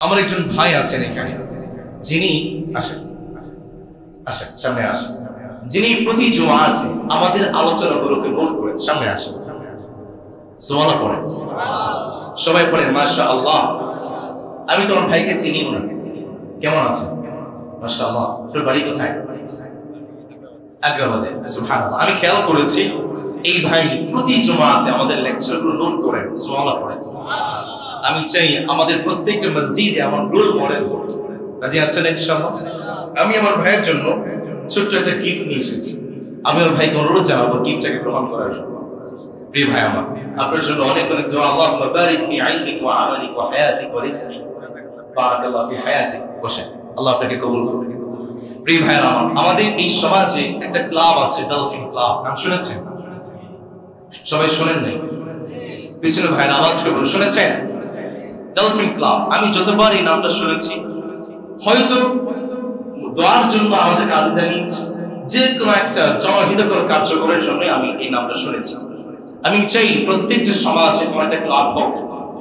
আমার একজন ভাই আছেন এখানে, যিনি আসেন আসেন সামনে আসেন, যিনি প্রতি জুমাতে আমাদের আলোচনাগুলোকে নোট করে সামনে আসেন। সুবহানাল্লাহ পড়েন, সবাই পড়েন মাশাআল্লাহ। আমি তোমার ভাইকে চিনি না, কেমন আছেন? মাশাআল্লাহ। তোর বাড়ি কোথায়? আগ্রাবাদে। সুবহানাল্লাহ। আমি খেয়াল করেছি এই ভাই প্রতি জুমাতে আমাদের লেকচারগুলো নোট করেন। সুবহানাল্লাহ পড়েন। আমি চাই আমাদের প্রত্যেকটা মসজিদে আমার রোল মডেল হোক। রাজি আছেন ইনশাআল্লাহ? আমি আমার ভাইয়ের জন্য ছোট্ট একটা গিফট নিয়ে এসেছি। আমি আমার ভাইকে অনুরোধ জানাবো গিফটটাকে গ্রহণ করার জন্য। প্রিয় ভাই আমার, আপনার জন্য অনেক অনেক দোয়া। আল্লাহুম্মা বারিক ফি ইলমিক ওয়া আমালিক ওয়া হায়াতিক ওয়া রিজকিক। বারাকাল্লাহু ফি হায়াতিক। বসেন, আল্লাহ আপনাকে কবুল করুন। প্রিয় ভাই আমার, আমাদের এই সমাজে একটা ক্লাব আছে, ডলফিন ক্লাব। নাম শুনেছেন? সবাই শুনেন নাই? পিছনে ভাইয়ের আওয়াজ করে বলুন, শুনেছেন? Dolphin club. আমি যতবার এই নামটা শুনেছি, হয়তো দোয়ার জন্য আমাদের কাজে জানিয়েছি, যে কোনো একটা জনহিতকর কার্যকরের জন্য আমি এই নামটা শুনেছি। আমি চাই প্রত্যেকটা সমাজে কোনো একটা ক্লাব হোক,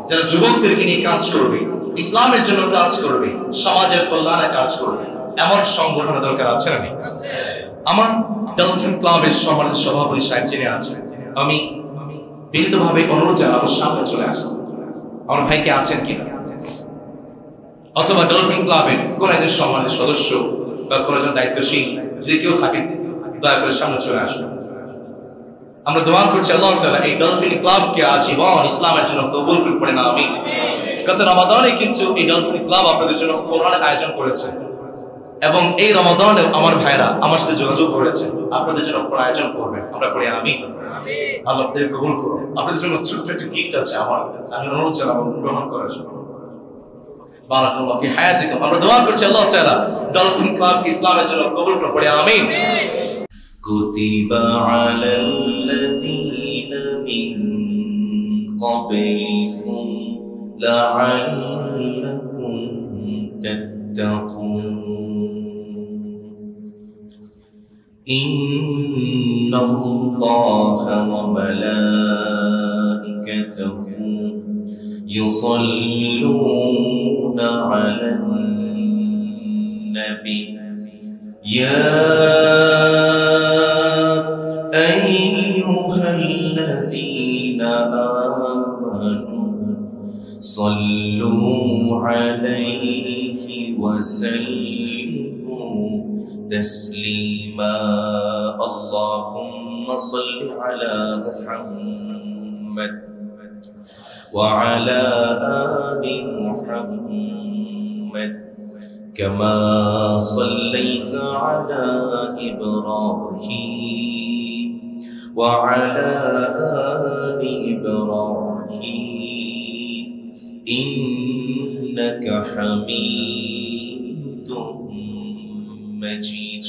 যারা যুবকদেরকে নিয়ে কাজ করবে, ইসলামের জন্য কাজ করবে, সমাজের কল্যাণে কাজ করবে, এমন সংগঠনের দরকার আছে না? আমার ডলফিন ক্লাবের সম্মানিত সভাপতি সাহেব যিনি আছেন, আমি বিনীতভাবে অনুরোধ জানাবো সামনে চলে আসেন। আমার ভাইকে আছেন কিনা, অথবা ডলফিন ক্লাবের কোন একজন সম্মানিত সদস্য বা কোন একজন দায়িত্বশীল যদি কেউ থাকেন, দয়া করে সামনে চলে আসবেন। আমরা দোয়া করছি আল্লাহ তাআলা এই ডলফিন ক্লাবকে আজীবন ইসলামের জন্য কবুল করে পড়েন আমিন। গত রমাদানে কিন্তু এই ডলফিন ক্লাব আপনাদের জন্য কোরআনের আয়োজন করেছে, এবং এই রমাদানেও আমার ভাইরা আমার সাথে যোগাযোগ করেছে আপনাদের জন্য আয়োজন করবেন। আমরা পড়ে আমিন। আল্লাহ আপনাদের কবুল করুন। আপনাদের জন্য ছোট্ট একটা গিফট আছে আমার, আমি অনুরোধ জানাবো গ্রহণ করার জন্য। বারাকাল্লাহু ফি হায়াতিকুম। আমরা দোয়া করছি আল্লাহ তাআলা ডলফিন ক্লাব ইসলামের জন্য কবুল করে পড়ে আমিন। কুতিবা আলাল্লাযীনা মিন ক্বাবলিকুম লাআল্লাকুম তাত্তাকুন। ইন্নাল্লাহা ওয়া মালাইকাতাহু ইউসাল্লুনা আলান নবী ইয়া আইয়ুহাল্লাযীনা আমানু সাল্লু আলাইহি ওয়া সাল্লিমু তাসলিমা। আল্লাহুম্মা সাল্লি আলা মুহাম্মাদ وعلى آل محمد كما صليت على إبراهيم وعلى آل إبراهيم إنك حميد مجيد.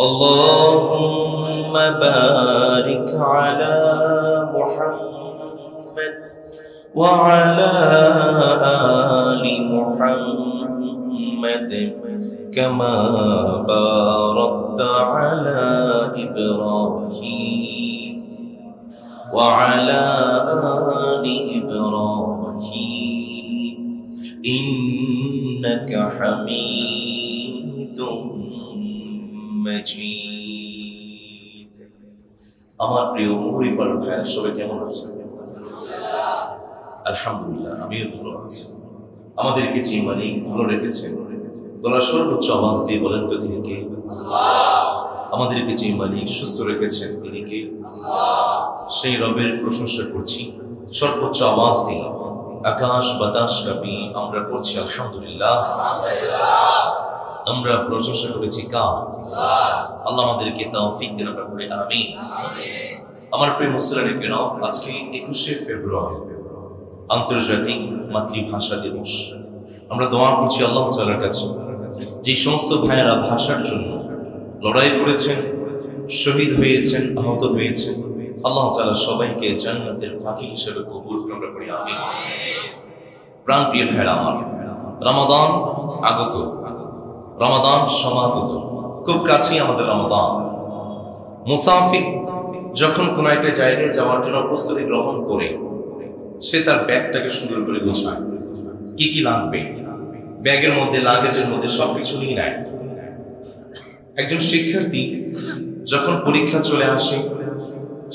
اللهم بارك على محمد وعلى آل محمد كما باركت على إبراهيم وعلى آل إبراهيم إنك حميد مجيد. আমার প্রিয় পরিবার ভাইরা সবাই কেমন আছেন? আলহামদুলিল্লাহ, আমিও ভালো আছি। আমাদেরকে যে মালিক ভালো রেখেছেন, গলার সর্বোচ্চ আওয়াজ দিয়ে বলেন তো তিনি কে? আমাদেরকে যে মালিক সুস্থ রেখেছেন তিনি কে? সেই রবের প্রশংসা করছি সর্বোচ্চ আওয়াজ দিয়ে, আকাশ বাতাস কাঁপিয়ে আমরা পড়ছি আলহামদুলিল্লাহ। আমরা প্রশংসা করেছি কার? আল্লাহ আমাদেরকে তৌফিক দিন, আমরা পড়ে আমিন। আমার প্রিয় মুসলিম কেন, আজকে 21শে ফেব্রুয়ারি আন্তর্জাতিক মাতৃভাষা দিবস। আমরা দোয়া করছি আল্লাহ তাআলার কাছে, যে সমস্ত ভাইয়েরা ভাষার জন্য লড়াই করেছেন, শহীদ হয়েছেন, আহত হয়েছেন, আল্লাহ তাআলা সবাইকে জান্নাতের পাখি হিসেবে কবুল করুন, আমরা পড়ি আমিন। প্রাণ প্রিয় ভাইয়েরা আমার, রমাদান আগত, রমাদান সমাগত, খুব কাছেই আমাদের রমাদান। মুসাফির যখন কোনো একটা জায়গায় যাওয়ার জন্য প্রস্তুতি গ্রহণ করে, সে তার ব্যাগটাকে সুন্দর করে গোছায়, কি কি লাগবে, ব্যাগের মধ্যে লাগেজের মধ্যে সবকিছু নিয়ে নেয়। একজন শিক্ষার্থী যখন পরীক্ষা চলে আসে,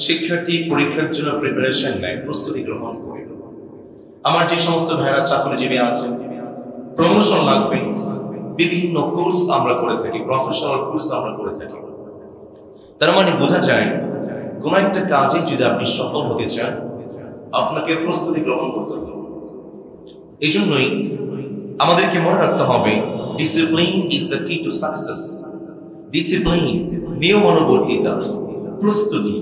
শিক্ষার্থী পরীক্ষার জন্য প্রিপারেশন নেয়, প্রস্তুতি গ্রহণ করে। আমার যে সমস্ত ভাইরা চাকরিজীবী আছেন, প্রমোশন লাগবে, বিভিন্ন কোর্স আমরা করে থাকি, প্রফেশনাল কোর্স আমরা করে থাকি। তার মানে বোঝা যায় কোন একটা কাজে যদি আপনি সফল হতে চান, আপনাকে প্রস্তুতি গ্রহণ করতে হবে। এই জন্যই আমাদেরকে মনে রাখতে হবে, ডিসিপ্লিন ইজ দ্য কি টু সাকসেস। ডিসিপ্লিন, নিয়মানুবর্তিতা, প্রস্তুতি,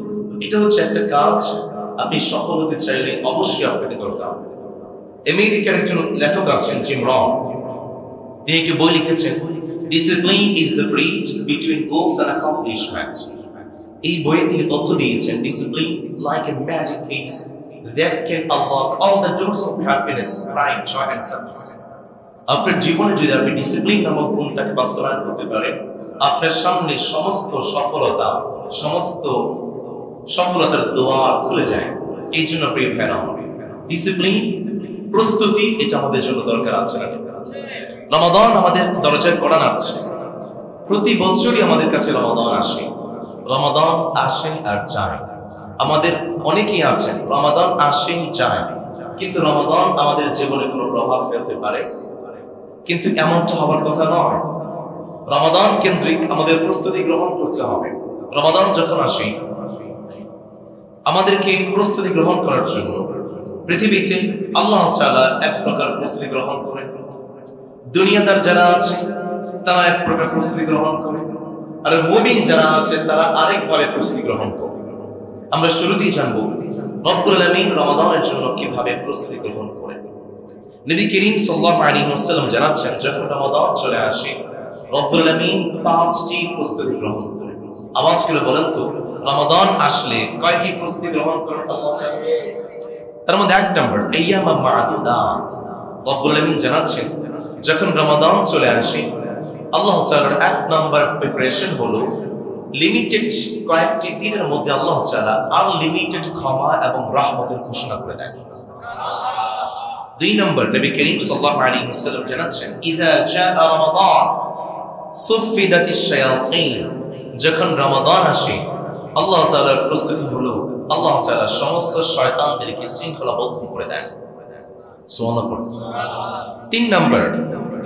এটা হচ্ছে একটা কাজ আপনি সফল হতে চাইলে অবশ্যই আপনাকে দরকার। আমেরিকার একজন লেখক আছেন জিম রন, তিনি একটি বই লিখেছেন, discipline is the bridge between goals and accomplishment. এই বইয়ে তিনি তথ্য দিয়েছেন, discipline like a magic kiss that can unlock all the doors of happiness, pride, joy and success. আপনার জীবনে যদি আপনি ডিসিপ্লিন নামক গুণটাকে বাস্তবায়ন করতে পারেন, আপনার সামনে সমস্ত সফলতার দুয়ার খুলে যায়। এই জন্য প্রিয় ভাইরা, ডিসিপ্লিন, প্রস্তুতি, এটা আমাদের জন্য দরকার আছে না? রমাদান আমাদের দরজায় কড়া নাড়ছে। প্রতি বছরই আমাদের কাছে রমাদান আসে। রমাদান আসে আর যায়। আমাদের অনেকেই আছেন রমাদান আসেই যায়, কিন্তু রমাদান আমাদের জীবনে কোনো প্রভাব ফেলতে পারে, কিন্তু এমনটা হবার কথা নয়। রমাদান কেন্দ্রিক আমাদের প্রস্তুতি গ্রহণ করতে হবে। রমাদান যখন আসে, আমাদেরকে প্রস্তুতি গ্রহণ করার জন্য পৃথিবীতে আল্লাহ তাআলা এক প্রকার প্রস্তুতি গ্রহণ করেন। দুনিয়াদার যারা আছে তারা এক প্রকার প্রস্তুতি গ্রহণ করে, আর মুমিন যারা আছে তারা আরেকভাবে প্রস্তুতি গ্রহণ করে। আমরা শুরুতেই জানবো রব্বুল আলামিন রমাদানের জন্য কিভাবে প্রস্তুতি গ্রহণ করেন। নবী করিম সাল্লাল্লাহু আলাইহি ওয়াসাল্লাম জানাচ্ছেন, যখন রমাদান চলে আসে রব্বুল আলামিন 5টি প্রস্তুতি গ্রহণ করেন। আওয়াজ করে বলেন তো, রমাদান আসলে কয়টি প্রস্তুতি গ্রহণ করেন আল্লাহ তাআলা? তার মধ্যে 1 নম্বর, আইয়ামা মা'দুদাত। রব্বুল আলামিন জানাচ্ছেন, যখন রমাদান চলে আসে আল্লাহ তাআলার 1 নম্বর প্রিপারেশন হলো লিমিটেড কয়েকটি দিনের মধ্যে আল্লাহ তাআলা আনলিমিটেড ক্ষমা এবং রহমতের ঘোষণা করে দেন। 2 নম্বর, নবী করিম সাল্লাল্লাহু আলাইহি ওয়াসাল্লাম জানাচ্ছেন, ইযা জাআ রমাদান সুফিদাতিশ শায়াতিন। যখন রমাদান আসে আল্লাহ তাআলার প্রস্তুতি হলো আল্লাহ তাআলা সমস্ত শয়তানদেরকে শৃঙ্খলাবদ্ধ করে দেন। সুবহানাল্লাহ। 3 নম্বর,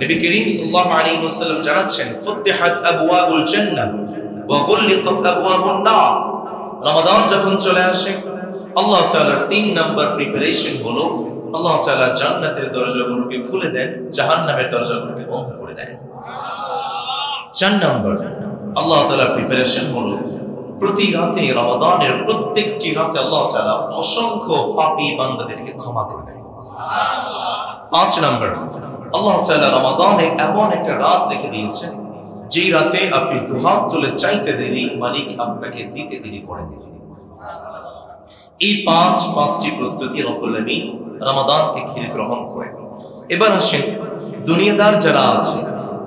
নবী করিম সাল্লাল্লাহু আলাইহি ওয়াসাল্লাম জানাচ্ছেন, ফুতিহাত আবওয়াবুল জান্নাহ ওয়া গুলিকাত আবওয়াবুন নার। রমাদান যখন চলে আসে আল্লাহ তাআলার 3 নম্বর প্রিপারেশন হলো আল্লাহ তাআলা জান্নাতের দরজাগুলোকে খুলে দেন, জাহান্নামের দরজাগুলোকে বন্ধ করে দেন। 4 নম্বর, আল্লাহ তাআলার প্রিপারেশন হলো প্রতি রাতে, রমাদানের প্রত্যেকটি রাতে আল্লাহ তাআলা অসংখ্য পাপী বান্দাদেরকে ক্ষমা করে দেন। 5 নম্বর, আল্লাহ তাআলা রমাদানে এমন একটা রাত রেখে দিয়েছেন যেই রাতে আপনি দুহাত তুলে চাইতে দেরি, মালিক আপনাকে দিতে দেরি করেন। এই 5টি প্রস্তুতি রব্বুল আলামিন রমাদানকে ঘিরে গ্রহণ করেন। এবার আসেন দুনিয়াদার যারা আছে,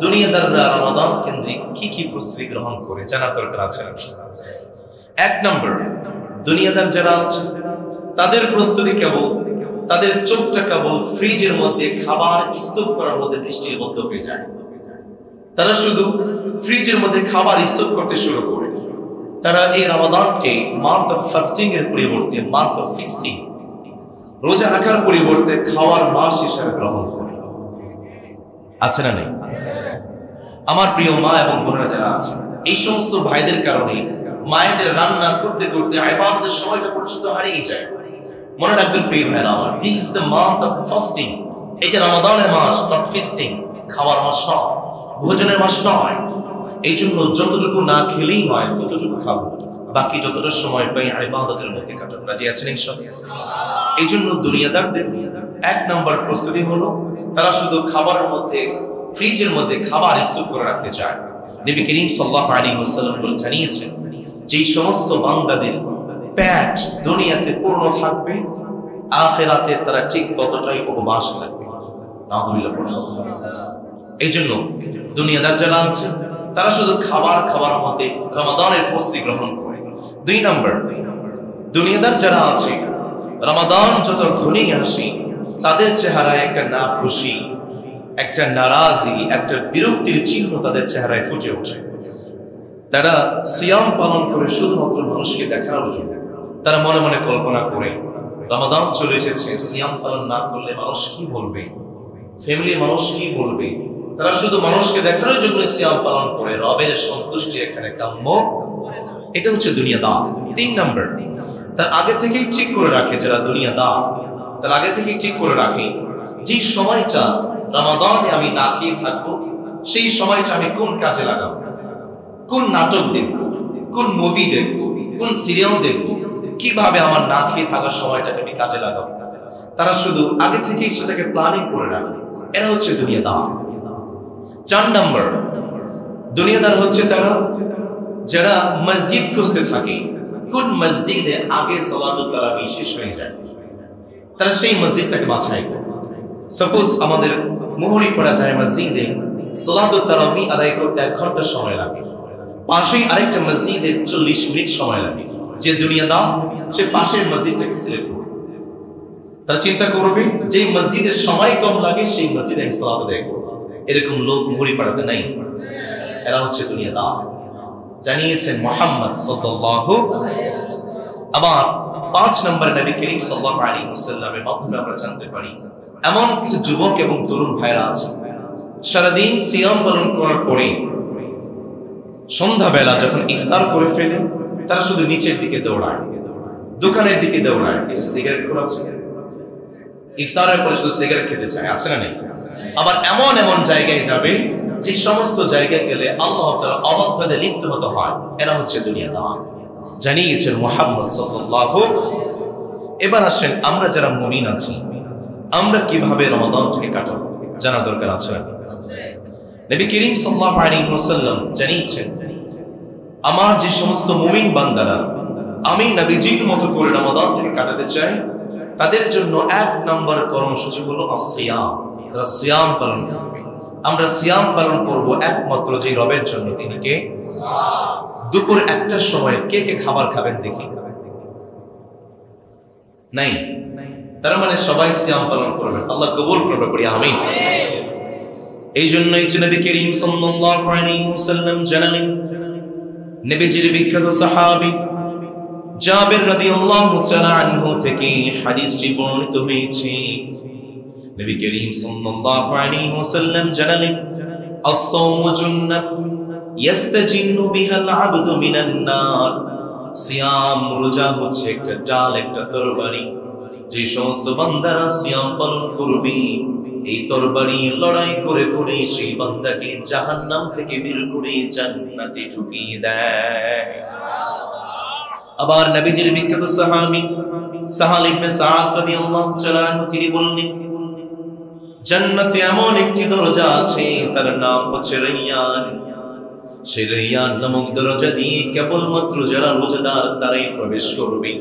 দুনিয়াদাররা রমাদান কেন্দ্রিক কি কি প্রস্তুতি গ্রহণ করে জানার দরকার আছে। 1 নম্বর, দুনিয়াদার যারা আছে তাদের প্রস্তুতি কেবল, তাদের চোখটা কেবল ফ্রিজের মধ্যে খাবার স্টোর করার মধ্যে দৃষ্টিবদ্ধ হয়ে যায়। তারা শুধু ফ্রিজের মধ্যে খাবার স্টোর করতে শুরু করে। তারা এই রমাদানকে মান্থ অফ ফাস্টিং এর পরিবর্তে মান্থ অফ ফিস্টিং, রোজা রাখার পরিবর্তে খাওয়ার মাস হিসেবে গ্রহণ করে। আছে না নেই? আমার প্রিয় মা এবং বোনেরা যারা আছে, এই সমস্ত ভাইদের কারণে মায়েদের রান্না করতে করতে ইবাদতের সময়টা পর্যন্ত হারিয়ে যায়। মনে রাখবেন প্রিয় ভাইরা আমার, this is the month of fasting. এটা রমাদানের মাস, নট ফিস্টিং। খাওয়ার মাস নয়, ভোজনের মাস নয়। এই জন্য যতটুকু না খেলেই নয় ততটুকু খাবো, বাকি যতটা সময় পাই ইবাদতের মধ্যে কাটাবো। রাজি আছেন ইনশাআল্লাহ? এই জন্য দুনিয়াদারদের 1 নম্বর প্রস্তুতি হলো তারা শুধু খাবারের মধ্যে, ফ্রিজের মধ্যে খাবার স্টোর করে রাখতে চায়। নবী করিম সাল্লাল্লাহু আলাইহি ওয়াসাল্লাম জানিয়েছেন, যেই সমস্ত বান্দাদের পেট দুনিয়াতে পূর্ণ থাকবে, আখিরাতে তারা ঠিক ততটাই উপবাস থাকবে। নাউযুবিল্লাহ। এই জন্য দুনিয়াদার যারা আছে তারা শুধু খাবার মধ্যে রমাদানের প্রস্তুতি গ্রহণ করে। 2 নম্বর, দুনিয়াদার যারা আছে রমাদান যত ঘনিয়ে আসে তাদের চেহারায় একটা না খুশি, একটা নারাজি, একটা বিরক্তির চিহ্ন তাদের চেহারায় ফুটে ওঠে। তারা সিয়াম পালন করে শুধুমাত্র মানুষকে দেখানোর জন্য। তারা মনে মনে কল্পনা করে রমাদান চলে এসেছে, সিয়াম পালন না করলে মানুষ কি বলবে, ফ্যামিলির মানুষ কি বলবে। তারা শুধু মানুষকে দেখানোর জন্য সিয়াম পালন করে, রবের সন্তুষ্টি এখানে কাম্য। এটা হচ্ছে দুনিয়াদার। 3 নম্বর, তার আগে থেকেই ঠিক করে রাখে যারা দুনিয়াদার, তার আগে থেকেই ঠিক করে রাখে যে সময়টা রমাদানে আমি না খেয়ে থাকবো, সেই সময়টা আমি কোন কাজে লাগাবো, কোন নাটক দেখব, কোন মুভি দেখব, কোন সিরিয়াল দেখব, কিভাবে আমার না খেয়ে থাকার সময়টাকে আমি কাজে লাগাবো। তারা শুধু আগে থেকেই সেটাকে প্ল্যানিং করে রাখে। এরা হচ্ছে দুনিয়াদার। 4 নম্বর, দুনিয়াদার হচ্ছে তারা যারা মসজিদ খুঁজতে থাকে, কোন মসজিদে আগে সালাতুত তারাবি শেষ হয়ে যায়, তারা সেই মসজিদটাকে বাছাই করে। সাপোজ আমাদের মোহরি পড়া যায় মসজিদে সালাতুত তারাবি আদায় করতে 1 ঘন্টা সময় লাগে, পাশেই আরেকটা মসজিদে 40 মিনিট সময় লাগে। যে দুনিয়াদার সে পাশের মসজিদটাকে সিলেক্ট করবে। তারা চিন্তা করবে যে মসজিদের সময় কম লাগে সেই মসজিদে আমি সালাত আদায় করব। এরকম লোক মোহরি পড়াতে নাই। এরা হচ্ছে দুনিয়াদার, জানিয়েছেন মুহাম্মদ সাল্লাল্লাহু আলাইহি ওয়াসাল্লাম। আবার 5 নম্বর, নবী করিম সাল্লাল্লাহু আলাইহি ওয়াসাল্লামের মাধ্যমে আমরা জানতে পারি এমন কিছু যুবক এবং তরুণ ভাইরা আছে সারাদিন সিয়াম পালন করার পরে সন্ধ্যাবেলা যখন ইফতার করে ফেলে তারা শুধু নিচের দিকে দৌড়ায়, দোকানের দিকে দৌড়ায়। কিছু সিগারেট খোলাচ্ছে, ইফতারের পরে শুধু সিগারেট খেতে চায়, আছে না নেই? আবার এমন এমন জায়গায় যাবে যে সমস্ত জায়গায় গেলে আল্লাহ তাআলা অবাধ্যতায় লিপ্ত হতে হয়। এরা হচ্ছে দুনিয়াদার, জানিয়েছেন মুহাম্মদ সাল্লাল্লাহু আলাইহি ওয়াসাল্লাম। এবার আসেন আমরা যারা মুমিন আছি, আমরা কিভাবে রমাদানটাকে কাটাবো জানা দরকার আছে না? নবী করিম সাল্লাল্লাহু আলাইহি ওয়াসাল্লাম জানিয়েছেন আমার যে সমস্ত মুমিন বান্দারা আমি নবীজির মতো করে রমাদানটাকে কাটাতে চাই, তাদের জন্য 1 নম্বর কর্মসূচি হলো আসিয়াম। তারা সিয়াম পালন করবে। আমরা সিয়াম পালন করব একমাত্র যে রবের জন্য, তিনি কে? আল্লাহ। দুপুর 1টার সময় কে কে খাবার খাবেন দেখি? নাই। তার মানে সবাই সিয়াম পালন করবেন, আল্লাহ কবুল করবে, পড়ি আমিন। এই জন্যই নবী করিম সাল্লাল্লাহু আলাইহি ওয়াসাল্লাম জানালেন, নবীজির বিখ্যাত সাহাবী জাবির রাদিয়াল্লাহু তাআলা আনহু থেকে হাদিসটি বর্ণিত হয়েছে। নবী করিম সাল্লাল্লাহু আলাইহি ওয়াসাল্লাম জানালেন, আস-সাওমু জুন্নাত ইস্তাজিন্নু বিহাল আবদু মিনান নার। সিয়াম, রোজা হচ্ছে একটা ডাল, একটা তরবারি। যে সমস্ত বান্দারা সিয়াম পালন করবে, এই তরবারি লড়াই করে করে সেই বান্দাকে জাহান্নাম থেকে বের করে জান্নাতে ঢুকিয়ে দেয়। আবার নবীজির বিখ্যাত সাহাবী সাহাল ইবনে সাদ রাদিয়াল্লাহু তাআলা আনহু তিনি বললেন, জান্নাতে এমন একটি দরজা আছে, তার নাম হচ্ছে রাইয়ান। সেই রাইয়ান নামক দরজা দিয়ে কেবলমাত্র যারা রোজাদার তারাই প্রবেশ করবে।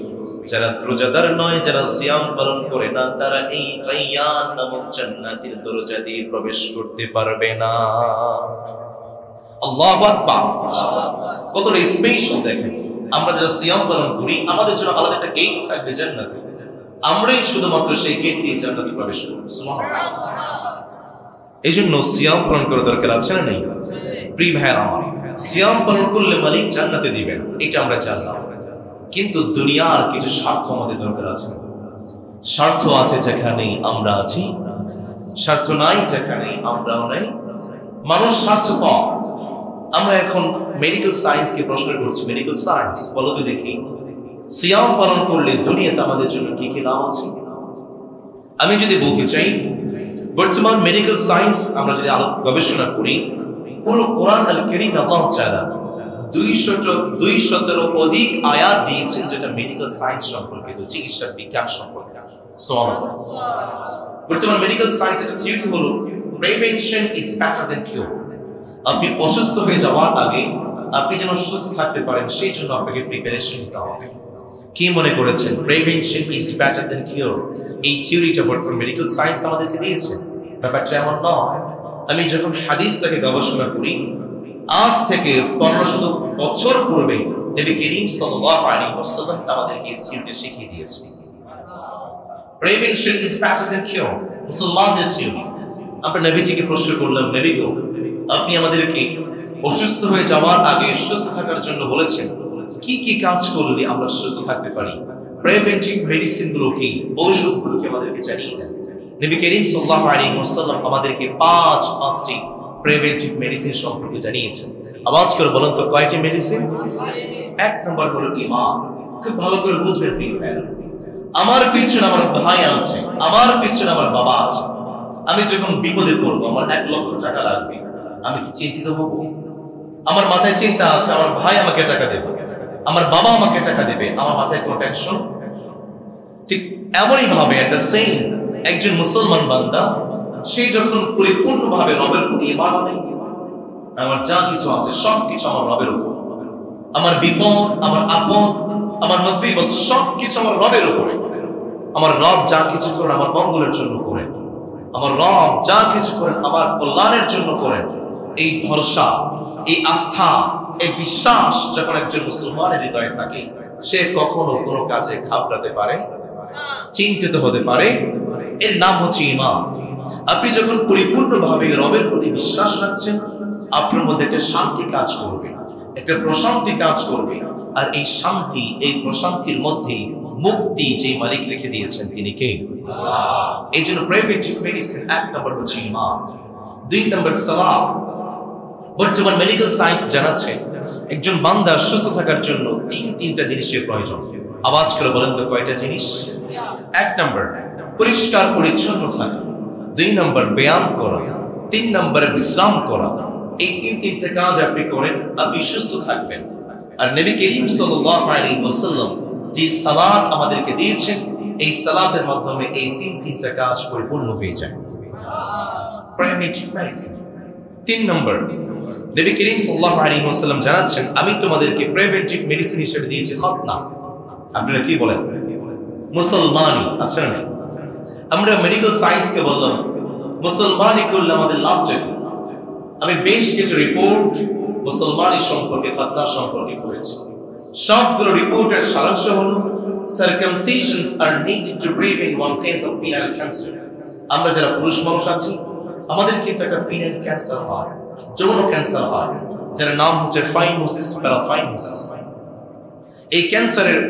যারা রোজাদার নয়, যারা সিয়াম পালন করে না, তারা এই রাইয়ান নামক জান্নাতের দরজা দিয়ে প্রবেশ করতে পারবে না। আল্লাহু আকবার! কতটা স্পেশাল দেখেন। আমরা যারা সিয়াম পালন করি আমাদের জন্য আলাদা একটা গেট থাকবে জান্নাতে, আমরাই শুধুমাত্র সেই গেট দিয়ে জান্নাতে প্রবেশ করব। সুবহানাল্লাহ। এই জন্য সিয়াম পালন করার দরকার আছে না নেই? প্রিয় ভাইরা আমার, সিয়াম পালন করলে মালিক জান্নাতে দিবেন, এটা আমরা জানলাম। কিন্তু দুনিয়ার কিছু স্বার্থ আমাদের দরকার আছে। স্বার্থ আছে যেখানে আমরা আছি, স্বার্থ নাই যেখানে আমরাও নাই। মানুষ স্বার্থপর। আমরা এখন মেডিকেল সায়েন্সকে প্রশ্ন করছি, মেডিকেল সায়েন্স বলো তো দেখি, সিয়াম পালন করলে দুনিয়াতে আমাদের জন্য কি কি লাভ আছে? আমি যদি বলতে চাই, বর্তমান মেডিকেল সায়েন্স আমরা যদি গবেষণা করি, পুরো কোরআন আল কারীম আল্লাহ তাআলা 200-র অধিক আয়াত দিয়েছেন যেটা মেডিকেল সায়েন্স সম্পর্কিত, চিকিৎসা বিজ্ঞান সম্পর্কিত। সুবহানাল্লাহ। বর্তমান মেডিকেল সায়েন্স একটা থিওরি হলো প্রিভেনশন ইজ বেটার দ্যান কিউর। আপনি অসুস্থ হয়ে যাওয়ার আগে আপনি যেন সুস্থ থাকতে পারেন সেই জন্য আপনাকে প্রিপারেশন নিতে হবে। কি মনে করেছেন প্রিভেনশন ইজ বেটার দ্যান কিউর? এই থিওরিটা বর্তমান মেডিকেল সায়েন্স আমাদেরকে দিয়েছে। ব্যাপারটা এমন নয়। আমি যখন হাদিসটাকে গবেষণা করি, আজ থেকে 1500 বছর পূর্বে নবী করিম সাল্লাল্লাহু আলাইহি ওয়াসাল্লাম আমাদেরকে থিওরিটা শিখিয়ে দিয়েছে। Prevention is better than cure. মুসলমানদের থিওরি। আমরা নবীজিকে প্রশ্ন করলাম, নবী গো, আপনি আমাদেরকে অসুস্থ হয়ে যাওয়ার আগে সুস্থ থাকার জন্য বলেছেন, কি কি কাজ করলে আমরা সুস্থ থাকতে পারি? প্রিভেন্টিভ মেডিসিন গুলো কি, ঔষধগুলোকে আমাদেরকে জানিয়ে দেন। নবী করিম সাল্লাল্লাহু আলাইহি ওয়াসাল্লাম আমাদেরকে পাঁচটি প্রিভেন্টিভ মেডিসিন সম্পর্কে জানিয়েছেন। আওয়াজ করে বলেন তো কয়টি মেডিসিন? এক নম্বর হলো ঈমান। খুব ভালো করে বুঝবেন প্রিয় ভাইরা, আমার পিছনে আমার ভাই আছে, আমার পিছনে আমার বাবা আছে। আমি যখন বিপদে পড়বো, আমার 1 লক্ষ টাকা লাগবে, আমি কি চিন্তিত হব? আমার মাথায় চিন্তা আছে আমার ভাই আমাকে টাকা দেবে, আমার বাবা আমাকে টাকা দেবে, আমার মাথায় কোনো টেনশন? ঠিক এমনই ভাবে এট দ্য সেম একজন মুসলমান বান্দা, সে যখন পরিপূর্ণভাবে রবের প্রতি ঈমান আনে, আমার যা কিছু আছে সবকিছু আমার রবের উপর, আমার বিপদ, আমার আপদ, আমার মুসিবত সবকিছু আমার রবের উপরে। আমার রব যা কিছু করেন আমার মঙ্গলের জন্য করেন, আমার রব যা কিছু করেন আমার কল্যাণের জন্য করেন। এই ভরসা, এই আস্থা, এই বিশ্বাস যখন একজন মুসলমানের হৃদয়ে থাকে, সে কখনো কোনো কাজে ঘাবড়াতে পারে, চিন্তিত হতে পারে। এর নাম হচ্ছে ঈমান। আপনি যখন পরিপূর্ণভাবে রবের প্রতি বিশ্বাস রাখছেন, আপনার মধ্যে একটা শান্তি কাজ করবে, একটা প্রশান্তি কাজ করবে। আর এই শান্তি, এই প্রশান্তির মধ্যে মুক্তি যে মালিক রেখে দিয়েছেন তিনি কে? এই জন্য প্রিভেন্টিভ মেডিসিন 1 নম্বর হচ্ছে ঈমান। 2 নম্বর সালাত। বর্তমান মেডিকেল সায়েন্স জানাচ্ছে একজন বান্দা সুস্থ থাকার জন্য তিনটা জিনিসের প্রয়োজন। আওয়াজ করে বলেন তো কয়টা জিনিস? 1 নম্বর পরিষ্কার পরিচ্ছন্ন থাকা, 2 নম্বর ব্যায়াম করা, 3 নম্বরে বিশ্রাম করা। এই তিনটা কাজ আপনি করেন, আপনি সুস্থ থাকবেন। আর নবী করিম সাল্লাল্লাহু আলাইহি ওয়াসাল্লাম যে সালাত আমাদেরকে দিয়েছেন, এই সালাতের মাধ্যমে এই তিনটা কাজ পরিপূর্ণ হয়ে যায়। Preventive medicine. 3 নম্বর নবী করিম সাল্লাল্লাহু আলাইহি ওয়াসাল্লাম জানাচ্ছেন, আমি তোমাদেরকে প্রিভেন্টিভ মেডিসিন হিসেবে দিয়েছি খতনা। আপনারা কি বলেন? মুসলমানি আছে না? আমরা মেডিকেল সায়েন্সকে বললাম মুসলমানি করলে আমাদের লাভ জাগে। আমি বেশ কিছু রিপোর্ট মুসলমানি সম্পর্কে, খতনা সম্পর্কে করেছি। সবগুলো রিপোর্টের সারাংশ হলো circumcisions are needed to prevent one case of penile cancer. আমরা যারা পুরুষ মানুষ আছি, আমাদের কিন্তু একটা penile ক্যান্সার হয়, যৌন ক্যান্সার হয়, যার নাম হচ্ছে ফাইমোসিস প্যারাফাইমোসিস। এই ক্যান্সারের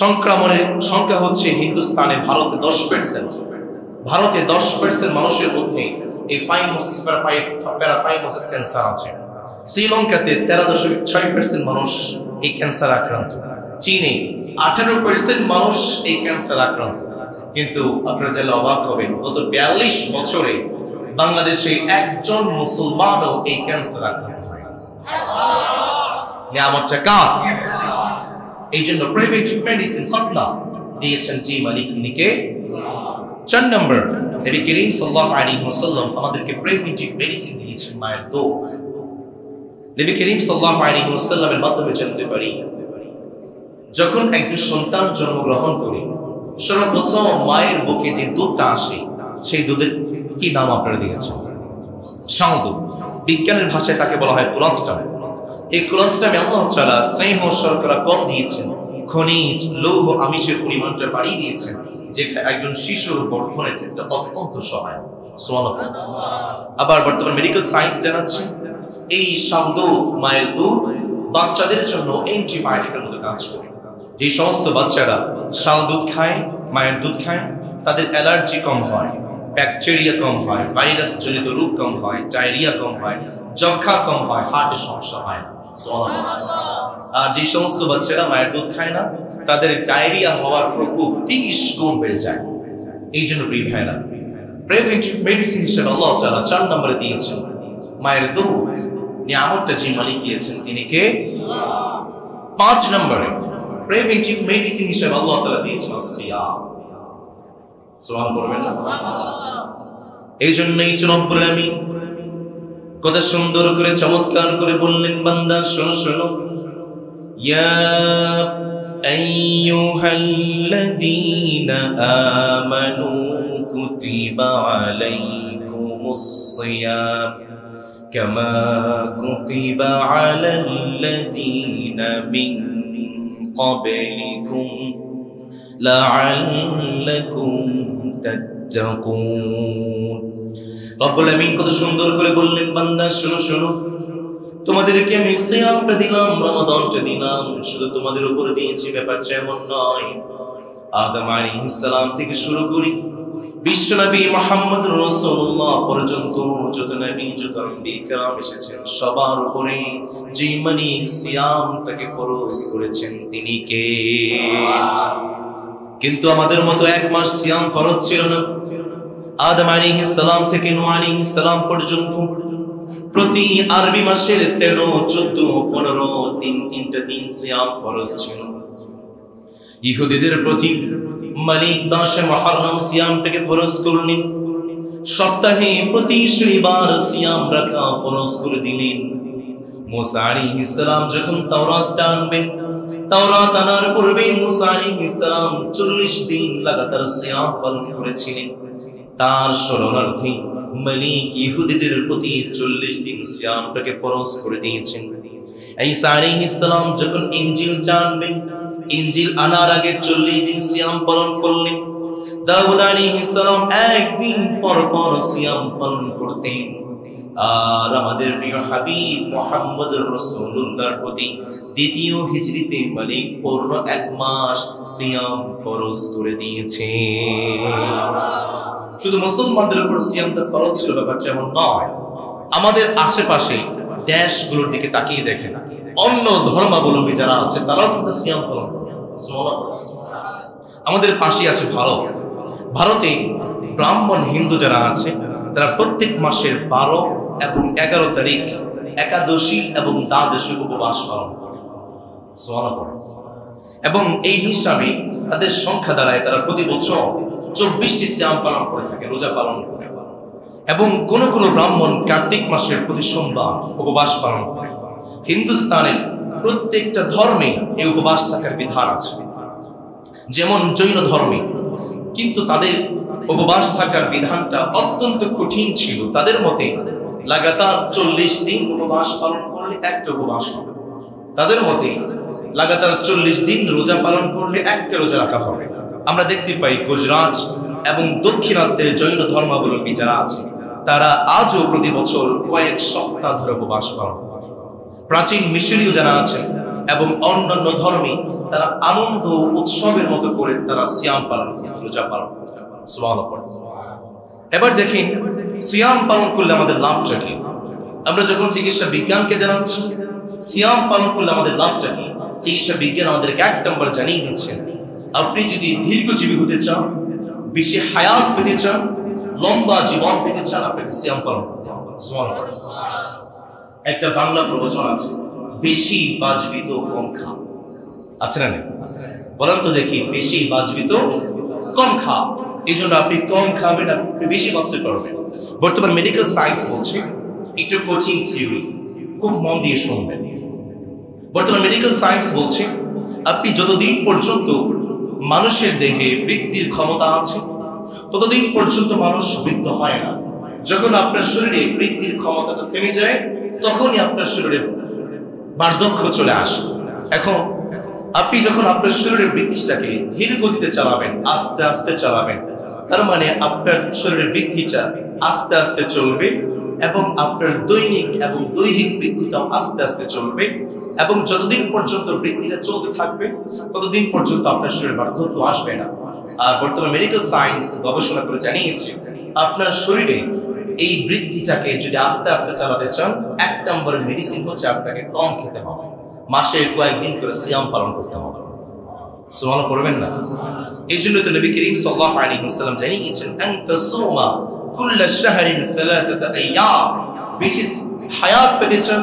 সংক্রমণের সংখ্যা হচ্ছে হিন্দুস্তানে, ভারতে 10%। ভারতে 10% মানুষের মধ্যে এই ফাইমোসিস প্যারাফাইমোসিস ক্যান্সার আছে। শ্রীলঙ্কাতে 13.6% মানুষ এই ক্যান্সার আক্রান্ত। চীনে 18% মানুষ এই ক্যান্সার আক্রান্ত। কিন্তু আপনারা জানলে অবাক হবেন, গত 42 বছরে বাংলাদেশে একজন মুসলমানও এই ক্যান্সার আক্রান্ত হয়। নিয়ামতটা কার? এই জন্য প্রিভেন্টিভ মেডিসিন খতনা দিয়েছেন যে মালিক, তিনি কে? 4 নম্বর নবী করিম সাল্লাল্লাহু আলাইহি ওয়াসাল্লাম আমাদেরকে প্রিভেন্টিভ মেডিসিন দিয়েছেন মায়ের দুধ। নবী করিম সাল্লাল্লাহু আলাইহি ওয়াসাল্লামের মাধ্যমে জানতে পারি, যখন একজন সন্তান জন্মগ্রহণ করে সর্বপ্রথম মায়ের বুকে যে দুধটা আসে, সেই দুধের কি নাম আপনারা দিয়েছেন? শাল দুধ। বিজ্ঞানের ভাষায় তাকে বলা হয় কোলেস্ট্রল। এই কোলেস্ট্রলে আল্লাহ তাআলা স্নেহ শর্করা কম দিয়েছেন, খনিজ, লৌহ, আমিষের পরিমাণটা বাড়িয়ে দিয়েছেন, যেটা একজন শিশুর বর্ধনের ক্ষেত্রে অত্যন্ত সহায়ক। সুবহানাল্লাহ। আবার বর্তমান মেডিকেল সায়েন্স জানাচ্ছে এই শাল দুধ, মায়ের দুধ বাচ্চাদের জন্য অ্যান্টিবায়োটিকের মতো কাজ করে। যে সমস্ত বাচ্চারা শাল দুধ খায়, মায়ের দুধ খায়, তাদের অ্যালার্জি কম হয়, ব্যাকটেরিয়া কম হয়, ভাইরাস জনিত রোগ কম হয়, ডায়রিয়া কম হয়, যক্ষা কম হয়, হার্টের সমস্যা হয় না। আর যে সমস্ত বাচ্চারা মায়ের দুধ খায় না, তাদের ডায়রিয়া হওয়ার প্রকোপ 30 গুণ বেড়ে যায়। এই জন্য প্রিয় ভাইরা, প্রিভেন্টিভ মেডিসিন হিসেবে আল্লাহ তাআলা 4 নম্বরে দিয়েছেন মায়ের দুধ। নিয়ামতটা যে মালিক দিয়েছেন তিনি কে? 5 নম্বরে প্রিভেন্টিভ মেডিসিন হিসেবে আল্লাহ তাআলা দিয়েছেন সিয়াম। সুবহান বলবেন না? এই জন্যই রব্বুল আমিন কত সুন্দর করে চমৎকার করে বললেন, বান্দা শোনো শোনো, ইয়া আইয়ুহাল্লাযীনা আমানু কুতিবা আলাইকুমুস সিয়াম কামা কুতিবা আলাল্লাযীনা মিন ক্বাবলিকুম লাআল্লাকুম তাত্তাকুন। রব্বুল আমিন কত সুন্দর করে বললেন, বান্দা শোনো শোনো, তোমাদেরকে আমি সিয়ামটা দিলাম, রমাদানটা দিলাম, শুধু তোমাদের উপরে দিয়েছি ব্যাপারটা এমন নয়। আদম আলাইহিস সালাম থেকে শুরু করি বিশ্বনবী মুহাম্মদ রাসূলুল্লাহ পর্যন্ত যত নবী যত আম্বিয়া کرام এসেছেন সবার উপরে যে মানিক সিয়ামটাকে ফরজ করেছেন তিনি কে? কিন্তু আমাদের মতো এক মাস সিয়াম ফরজ ছিল না। আদম আলাইহিস সালাম থেকে নূহ আলাইহিস সালাম পর্যন্ত প্রতি আরবি মাসের 13, 14, 15 তিনটা দিন সিয়াম ফরজ ছিল। ইহুদিদের প্রতি মালিক 10 মুহররম সিয়ামটাকে ফরজ করলেন। সপ্তাহে প্রতি শনিবার সিয়াম রাখা ফরজ করে দিলেন। মুসা আলাইহিস সালাম যখন তাওরাতটা আনবেন, তাওরাত আনার পূর্বে মুসা আলাইহিস সালাম 40 দিন লাগাতার সিয়াম পালন করেছিলেন। তার শরণার্থী মালিক ইহুদিদের প্রতি 40 দিন সিয়ামটাকে ফরজ করে দিয়েছেন। ঈসা আলাইহিস সালাম যখন ইনজিল আনবেন, ইনজিল আনার আগে 40 দিন সিয়াম পালন করলেন। দাউদ আলাইহিস সালাম একদিন পর পর সিয়াম পালন করতেন। আর আমাদের প্রিয় হাবিব মুহাম্মদুর রাসূলুল্লাহর প্রতি দ্বিতীয় হিজরিতে মালিক পূর্ণ 1 মাস সিয়াম ফরজ করে দিয়েছে। শুধু মুসলমানদের উপর সিয়ামটা ফরজ ছিল ব্যাপারটা এমন নয়। আমাদের আশেপাশে দেশগুলোর দিকে তাকিয়ে দেখেন, অন্য ধর্মাবলম্বী যারা আছে তারাও কিন্তু সিয়াম পালন করে। আমাদের পাশে আছে ভারত। ভারতে ব্রাহ্মণ হিন্দু যারা আছে তারা প্রত্যেক মাসের 12 এবং 11 তারিখ একাদশী এবং দ্বাদশী উপবাস পালন করে। এবং এই হিসাবে তাদের সংখ্যা দ্বারায় তারা প্রতি বছর 24টি সিয়াম পালন করে থাকে, রোজা পালন করে। এবং কোন কোন ব্রাহ্মণ কার্তিক মাসের প্রতি সোমবার উপবাস পালন করে। হিন্দুস্তানের প্রত্যেকটা ধর্মে এই উপবাস থাকার বিধান আছে। যেমন জৈন ধর্মে কিন্তু তাদের উপবাস থাকার বিধানটা অত্যন্ত কঠিন ছিল। তাদের মতে লাগাতার 40 দিন উপবাস পালন করলে একটা উপবাস হবে। তাদের মতে লাগাতার 40 দিন রোজা পালন করলে একটা রোজা রাখা হবে। আমরা দেখতে পাই গুজরাট এবং দক্ষিণাত্যের জৈন ধর্মাবলম্বী যারা আছে তারা আজও প্রতি বছর কয়েক সপ্তাহ ধরে উপবাস পালন করে। প্রাচীন মিশরীয় যারা আছেন এবং অন্যান্য ধর্মে তারা আনন্দ উৎসবের মতো করে তারা সিয়াম পালন করত, রোজা পালন করত। সুবহানাল্লাহ। এবার দেখেন সিয়াম পালন করলে আমাদের লাভটা কি? আমরা যখন চিকিৎসা বিজ্ঞানকে জানাচ্ছি সিয়াম পালন করলে আমাদের লাভটা কি, চিকিৎসা বিজ্ঞান আমাদেরকে 1 নম্বর জানিয়ে দিচ্ছেন, আপনি যদি দীর্ঘজীবী হতে চান, বেশি হায়াত পেতে চান, লম্বা জীবন পেতে চান, আপনাকে সিয়াম পালন করতে হবে। সুবহানাল্লাহ। একটা বাংলা প্রবচন আছে, বেশি বাজবি তো কম খা। আছে না? বলেন তো দেখি, বেশি বাজবি তো কম খা। এই জন্য আপনি কম খাবেন, আপনি বেশি বাঁচতে পারবেন। বর্তমান মেডিকেল সায়েন্স বলছে, একটু কোচিং থিওরি খুব মন দিয়ে শুনবেন। বর্তমান মেডিকেল সায়েন্স বলছে আপনি যতদিন পর্যন্ত মানুষের দেহে বৃদ্ধির ক্ষমতা আছে ততদিন পর্যন্ত মানুষ বৃদ্ধ হয় না। যখন আপনার শরীরে বৃদ্ধির ক্ষমতাটা থেমে যায় তখনই আপনার শরীরে বার্ধক্য চলে আসে। এখন আপনি যখন আপনার শরীরের বৃদ্ধিটাকে ধীর গতিতে চালাবেন, আস্তে আস্তে চালাবেন, তার মানে আপনার শরীরের বৃদ্ধিটা আস্তে আস্তে চলবে এবং আপনার দৈনিক এবং দৈহিক বৃদ্ধিটাও আস্তে আস্তে চলবে। এবং যতদিন পর্যন্ত বৃদ্ধিটা চলতে থাকবে ততদিন পর্যন্ত আপনার শরীরে বার্ধক্য আসবে না। আর বর্তমান মেডিকেল সায়েন্স গবেষণা করে জানিয়েছে আপনার শরীরে এই বৃদ্ধিটাকে যদি আস্তে আস্তে চালাতে চান 1 নম্বরের মেডিসিন হচ্ছে আপনাকে কম খেতে হবে, মাসে কয়েকদিন করে সিয়াম পালন করতে হবে। সুবহানাল্লাহ পড়বেন না? এই জন্য তো নবী করিম সাল্লাল্লাহু আলাইহি ওয়াসাল্লাম জানিয়েছেন আনতা সুমা কুল্লা শাহরিন 3 আইয়াম। বেশি হায়াত পেতে চান,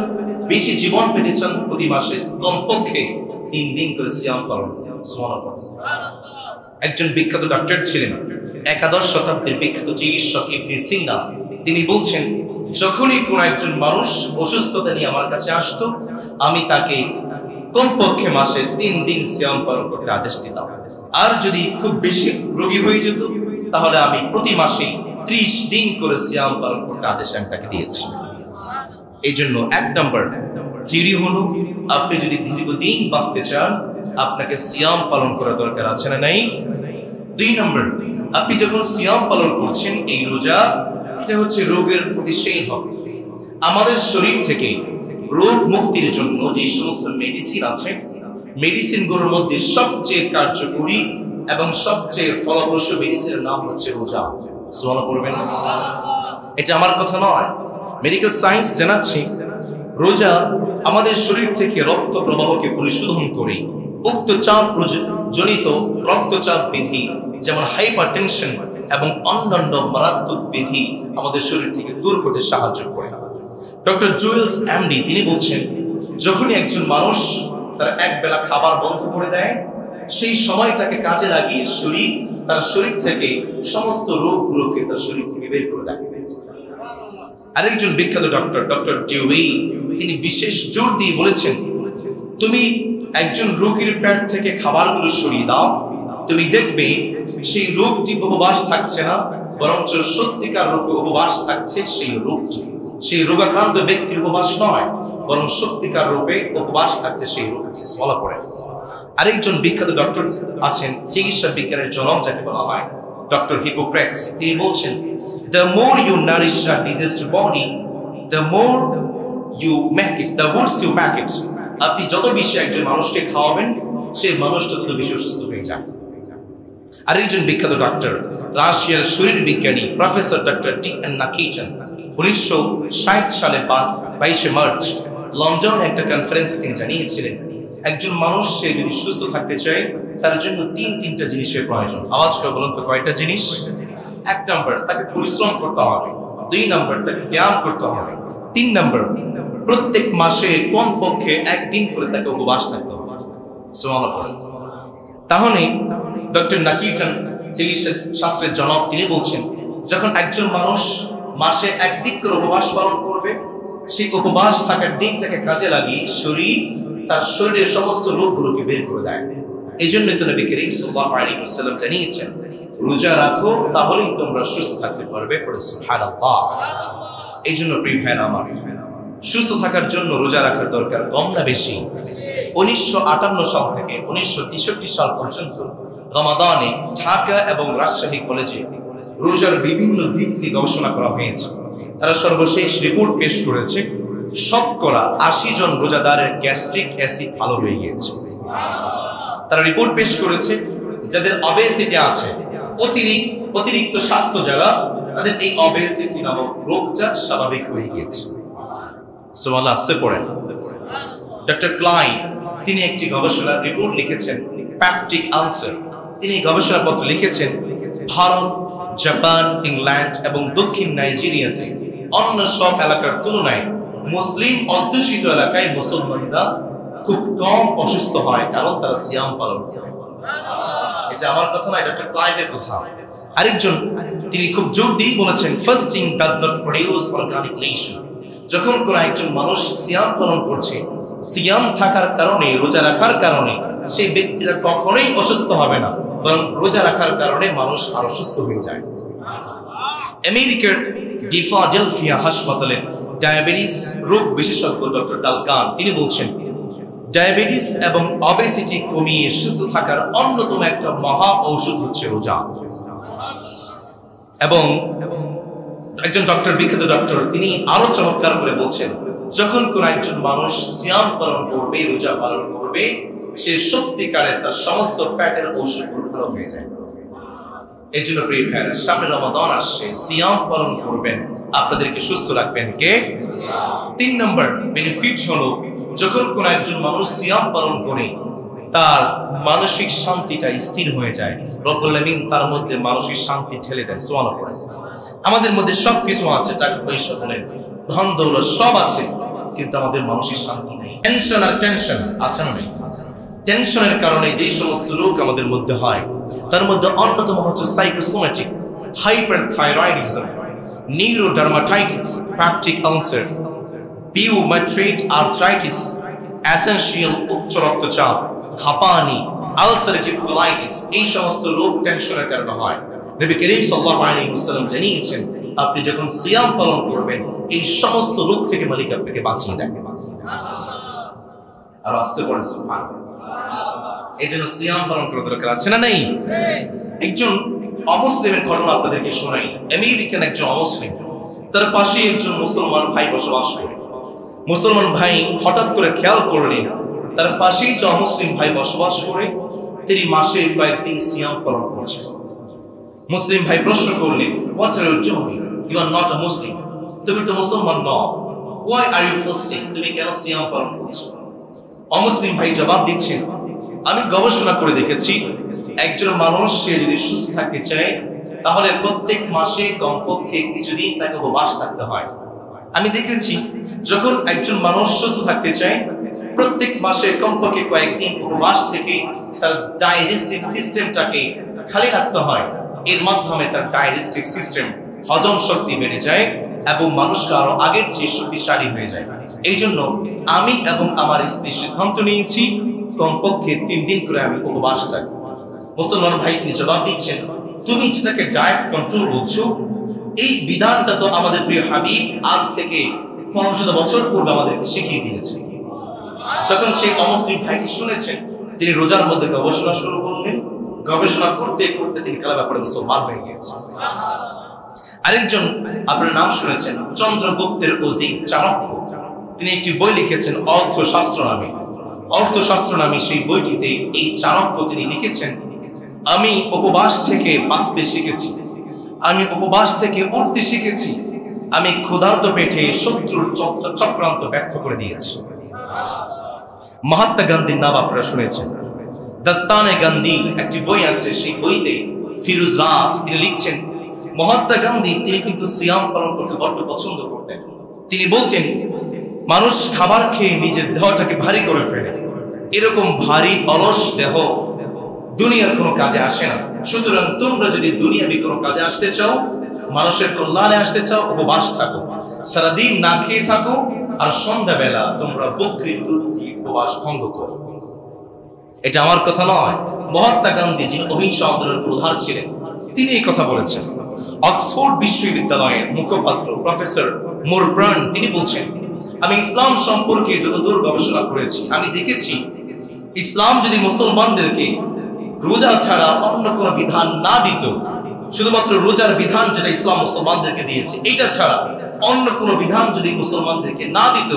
বেশি জীবন পেতে চান, প্রতি মাসে কমপক্ষে 3 দিন করে সিয়াম পালন। সুবহানাল্লাহ। একজন বিখ্যাত ডক্টর ছিলেন, 11 শতাব্দীর বিখ্যাত চিকিৎসক ইবনে সিনা। তিনি বলছেন যখনই কোন একজন মানুষ অসুস্থতা নিয়ে আমার কাছে আসতো আমি তাকে কমপক্ষে মাসে 3 দিন সিয়াম পালন করতে আদেশ দিতাম। আর যদি খুব বেশি রোগী হয়ে যেত তাহলে আমি প্রতি মাসে 30 দিন করে সিয়াম পালন করতে আদেশ আমি তাকে দিয়েছি। এই জন্য 1 নম্বর থিওরি হলো আপনি যদি দীর্ঘদিন বাঁচতে চান আপনাকে সিয়াম পালন করা দরকার আছে না নাই? 2 নম্বর, আপনি যখন সিয়াম পালন করছেন এই রোজা, এটা হচ্ছে রোগের প্রতিষেধক হবে। আমাদের শরীর থেকে রোগ মুক্তির জন্য যে সমস্ত মেডিসিন আছে, মেডিসিনগুলোর মধ্যে সবচেয়ে কার্যকরী এবং সবচেয়ে ফলপ্রসূ মেডিসিনের নাম হচ্ছে রোজা। সুবহানাল্লাহ বলবেন। এটা আমার কথা নয়, মেডিকেল সায়েন্স জানাচ্ছে রোজা আমাদের শরীর থেকে রক্ত প্রবাহকে পরিশোধন করে উচ্চচাপ জনিত রক্তচাপ ব্যাধি যেমন হাইপারটেনশন এবং অন্যান্য মারাত্মক ব্যাধি আমাদের শরীর থেকে দূর করতে সাহায্য করে। ডক্টর জুয়েলস এমডি তিনি বলছেন, যখনই একজন মানুষ তার এক বেলা খাবার বন্ধ করে দেয়, সেই সময়টাকে কাজে লাগিয়ে তার শরীর থেকে সমস্ত রোগগুলোকে তার শরীর থেকে বের করে দেয়। আরেকজন বিখ্যাত ডক্টর ডিউই তিনি বিশেষ জোর দিয়ে বলেছেন, তুমি একজন রোগীর পেট থেকে খাবারগুলো সরিয়ে দাও, তুমি দেখবে সেই রোগটি উপবাস থাকছে না, বরঞ্চ সত্যিকার রোগে উপবাস থাকছে সেই রোগটি। সেই রোগাক্রান্ত ব্যক্তির উপবাস নয়, বরং সত্যিকার রূপে উপবাস থাকছে সেই রোগটি। বলা পড়ে। আরেকজন বিখ্যাত ডক্টর আছেন, চিকিৎসা বিজ্ঞানের জনক যাকে বলা হয়, ডক্টর হিপোক্রেটস। তিনি বলছেন, the more you nourish a diseased body, the more you make it, the worse you make it. আপনি যত বেশি একজন মানুষকে খাওয়াবেন, সেই মানুষটা তত বেশি অসুস্থ হয়ে যায়। আরেকজন বিখ্যাত ডক্টর, রাশিয়ার শরীর বিজ্ঞানী প্রফেসর ডক্টর টি.এন. নাকিটন 1960 সালে 22 মার্চ লন্ডনে একটা কনফারেন্সে তিনি জানিয়েছিলেন, একজন মানুষ সে যদি সুস্থ থাকতে চায় তার জন্য তিনটা জিনিসের প্রয়োজন। আওয়াজ করে বলুন তো কয়টা জিনিস? 1 নম্বর, তাকে পরিশ্রম করতে হবে। 2 নম্বর, তাকে ব্যায়াম করতে হবে। 3 নম্বর, প্রত্যেক মাসে কমপক্ষে 1 দিন করে তাকে উপবাস থাকতে হবে। সুবহানাল্লাহ। তাহলে ডক্টর নাকিটন চিকিৎসা শাস্ত্রের জনক তিনি বলছেন, যখন একজন মানুষ মাসে 1 দিন করে উপবাস পালন করবে, সেই উপবাস থাকার দিনটাকে কাজে লাগিয়ে তার শরীরের সমস্ত রোগগুলোকে বের করে দেয়। এই জন্যই তো নবী করিম সাল্লাল্লাহু আলাইহি ওয়াসাল্লাম জানিয়েছেন, রোজা রাখো তাহলেই তোমরা সুস্থ থাকতে পারবে। পড়ে সুবহানাল্লাহ। এই জন্য প্রিয় ভাইরা আমার, সুস্থ থাকার জন্য রোজা রাখার দরকার কম না বেশি? 1958 সাল থেকে 1963 সাল পর্যন্ত রমাদানে ঢাকা এবং রাজশাহী কলেজে রোজার বিভিন্ন দিক নিয়ে গবেষণা করা হয়েছে। তারা সর্বশেষ রিপোর্ট পেশ করেছে, শতকরা 80 জন রোজাদারের গ্যাস্ট্রিক অ্যাসিড ভালো হয়ে গিয়েছে। তারা রিপোর্ট পেশ করেছে, যাদের অবেসিটি আছে, অতিরিক্ত স্বাস্থ্য যারা, তাদের এই অবেসিটি নামক রোগটা স্বাভাবিক হয়ে গিয়েছে। সুবহানাল্লাহ। আসতে পড়েন। ডক্টর ক্লাইভ তিনি একটি গবেষণা রিপোর্ট লিখেছেন, প্যাপটিক আলসার। তিনি গবেষণাপত্র লিখেছেন, ভারত, জাপান, ইংল্যান্ড এবং দক্ষিণ নাইজেরিয়াতে অন্য সব এলাকার তুলনায় মুসলিম অধ্যুষিত এলাকায় মুসলমানরা খুব কম অসুস্থ হয়, কারণ তারা সিয়াম পালন করে। এটা আমার কথা না, ডক্টর ক্লাইভের কথা। আরেকজন তিনি খুব জোর দিয়ে বলেছেন, fasting does not produce organic lesion. যখন কোন একজন মানুষ সিয়াম পালন করছে, সিয়াম থাকার কারণে, রোজা রাখার কারণে সেই ব্যক্তিরা কখনোই অসুস্থ হবে না, বরং রোজা রাখার কারণে মানুষ আরো সুস্থ হয়ে যায়। আমেরিকার ফিলাডেলফিয়া হাসপাতালের ডায়াবেটিস রোগ বিশেষজ্ঞ ডক্টর ডালকান তিনি বলছেন, ডায়াবেটিস এবং অবেসিটি কমিয়ে সুস্থ থাকার অন্যতম একটা মহা ঔষধ হচ্ছে রোজা। এবং একজন বিখ্যাত ডক্টর তিনি আরো চমৎকার করে বলছেন, যখন কোন একজন মানুষ সিয়াম পালন করবে, রোজা পালন করবে, সে সত্যিকারের তার সমস্ত পেটের ঔষধগুলো ভালো হয়ে যায়। এই জন্য প্রিয় ভাইরা, সামনে রমাদান আসছে, সিয়াম পালন করবেন, আপনাদেরকে সুস্থ রাখবেন কে? 3 নম্বর বেনিফিট হলো, যখন কোন একজন মানুষ সিয়াম পালন করে তার মানসিক শান্তিটা স্থির হয়ে যায়। রব্বুল আলামিন তার মধ্যে মানসিক শান্তি ঢেলে দেন। সুবহানাল্লাহ। আমাদের মধ্যে সবকিছু আছে, টাকা পয়সা বলেন, ধন দৌলত সব আছে, কিন্তু আমাদের মানসিক শান্তি নেই। টেনশন আছে না নেই? টেনশনের কারণে যে সমস্ত রোগ আমাদের মধ্যে হয়, তার মধ্যে অন্যতম হচ্ছে psychosomatic, hyperthyroidism, neurodermatitis, peptic ulcer, পিউমেট্রেট আর্থ্রাইটিস, এসেনশিয়াল উচ্চ রক্তচাপ, হাঁপানি, আলসারেটিভ কোলাইটিস। এই সমস্ত রোগ টেনশনের কারণে হয়। নবী করিম সাল্লাল্লাহু আলাইহি ওয়াসাল্লাম জানিয়েছেন, আপনি যখন সিয়াম পালন করবেন, এই সমস্ত রোগ থেকে মালিক আপনাকে বাঁচিয়ে দেন। আর আসতে পড়ে সুবহানাল্লাহ। এই জন্য সিয়াম পালন করা দরকার আছে না নেই? একজন অমুসলিমের ঘটনা আপনাদেরকে শোনাই। আমেরিকান একজন অমুসলিম, তার পাশে একজন মুসলমান ভাই বসবাস করে। মুসলমান ভাই হঠাৎ করে খেয়াল করলেন তার পাশেই যে অমুসলিম ভাই বসবাস করে তিনি মাসে কয়েকদিন সিয়াম পালন করছেন। মুসলিম ভাই প্রশ্ন করলেন, what are you doing? You are not a Muslim. তুমি তো মুসলমান নও। Why are you fasting? তুমি কেন সিয়াম পালন করছো? অমুসলিম ভাই জবাব দিচ্ছেন, আমি গবেষণা করে দেখেছি একজন মানুষ সে যদি সুস্থ থাকতে চায় তাহলে প্রত্যেক মাসে কমপক্ষে কিছুদিন তাকে উপবাস থাকতে হয়। আমি দেখেছি যখন একজন মানুষ সুস্থ থাকতে চায় প্রত্যেক মাসে কমপক্ষে কয়েকদিন উপবাস থেকে তার ডাইজেস্টিভ সিস্টেমটাকে খালি রাখতে হয়। এর মাধ্যমে তার ডাইজেস্টিভ সিস্টেম হজম শক্তি বেড়ে যায় এবং মানুষটা আরো আগের চেয়ে শক্তিশালী হয়ে যায়। এই জন্য আমি এবং আমার স্ত্রী সিদ্ধান্ত নিয়েছি কমপক্ষে 3 দিন করে আমি উপবাস থাকবো। মুসলমান ভাই তিনি জবাব দিচ্ছেন, তুমি যেটাকে ডায়েট কন্ট্রোল বলছো এই বিধানটা তো আমাদের প্রিয় হাবিব আজ থেকে 1500 বছর পূর্বে আমাদেরকে শিখিয়ে দিয়েছে। যখন সেই অমুসলিম ভাইটি শুনেছেন তিনি রোজার মধ্যে গবেষণা শুরু করলেন। গবেষণা করতে করতে তিনি কালা ব্যাপারে মুসলমান হয়ে গিয়েছেন। আরেকজন আপনার নাম শুনেছেন চন্দ্রগুপ্তের অজিত চাণক্য, তিনি একটি বই লিখেছেন অর্থশাস্ত্র নামে। অর্থশাস্ত্র নামে সেই বইটিতে এই চাণক্য তিনি লিখেছেন, আমি উপবাস থেকে বাঁচতে শিখেছি, আমি উপবাস থেকে উঠতে শিখেছি, আমি ক্ষুধার্ত পেটে শত্রুর চক্রান্ত ব্যর্থ করে দিয়েছি। মহাত্মা গান্ধীর নাম আপনারা শুনেছেন, দাস্তানে গান্ধী একটি বই আছে, সেই বইতে ফিরোজ রাজ তিনি লিখছেন মহাত্মা গান্ধী তিনি কিন্তু সিয়াম পালন করতে বড্ড পছন্দ করতেন। তিনি বলছেন মানুষ খাবার খেয়ে নিজের দেহটাকে ভারী করে ফেলে, এরকম ভারী অলস দেহ দুনিয়ার কোনো কাজে আসে না। সুতরাং তোমরা যদি দুনিয়াবি কোনো কাজে আসতে চাও, মানুষের কল্যাণে আসতে চাও, উপবাস থাকো, সারাদিন না খেয়ে থাকো, আর সন্ধ্যাবেলা তোমরা বকরির দুধ দিয়ে উপবাস ভঙ্গ করো। এটা আমার কথা নয়, মহাত্মা গান্ধী যিনি অহিংসা আন্দোলনের প্রধান ছিলেন তিনি এই কথা বলেছেন। অক্সফোর্ড বিশ্ববিদ্যালয়ের মুখপাত্র প্রফেসর মোরব্রান তিনি বলছেন, আমি ইসলাম সম্পর্কে যতদূর গবেষণা করেছি আমি দেখেছি ইসলাম যদি মুসলমানদেরকে রোজা ছাড়া অন্য কোনো বিধান না দিত, শুধুমাত্র রোজার বিধান যেটা ইসলাম মুসলমানদেরকে দিয়েছে এটা ছাড়া অন্য কোনো বিধান যদি মুসলমানদেরকে না দিত,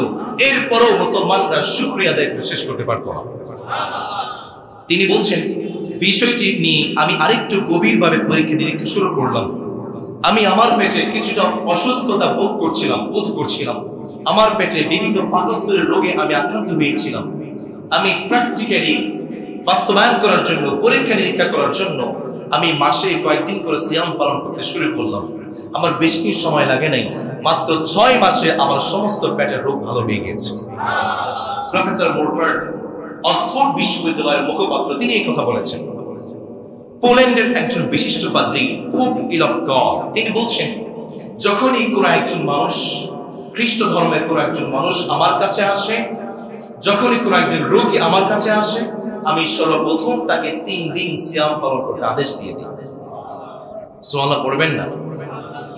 এরপরও মুসলমানরা শুকরিয়া আদায় করে শেষ করতে পারত না। তিনি বলছেন বিষয়টি নিয়ে আমি আরেকটু গভীরভাবে পরীক্ষা নিরীক্ষা শুরু করলাম। আমি আমার পেটে কিছুটা অসুস্থতা বোধ করছিলাম, আমার পেটে বিভিন্ন পাকস্থলীর রোগে আমি আক্রান্ত হয়েছিলাম। আমি প্র্যাকটিক্যালি বাস্তবায়ন করার জন্য পরীক্ষা নিরীক্ষা করার জন্য আমি মাসে কয়েকদিন করে সিয়াম পালন করতে শুরু করলাম। আমার বেশি সময় লাগে নাই, মাত্র 6 মাসে আমার সমস্ত পেটের রোগ ভালো হয়ে গেছে। প্রফেসর মোরব্রান অক্সফোর্ড বিশ্ববিদ্যালয়ের মুখপাত্র তিনি এই কথা বলেছেন। পোল্যান্ডের একজন বিশিষ্ট পাদ্রী পোপ ইলকগর তিনি বলছেন, যখনই কোনো একজন মানুষ খ্রিস্ট ধর্মের কোনো একজন মানুষ আমার কাছে আসে, যখনই কোনো একজন রোগী আমার কাছে আসে, আমি সর্বপ্রথম তাকে 3 দিন সিয়াম পালন করতে আদেশ দিয়ে দিই। সুবহানাল্লাহ পড়বেন না?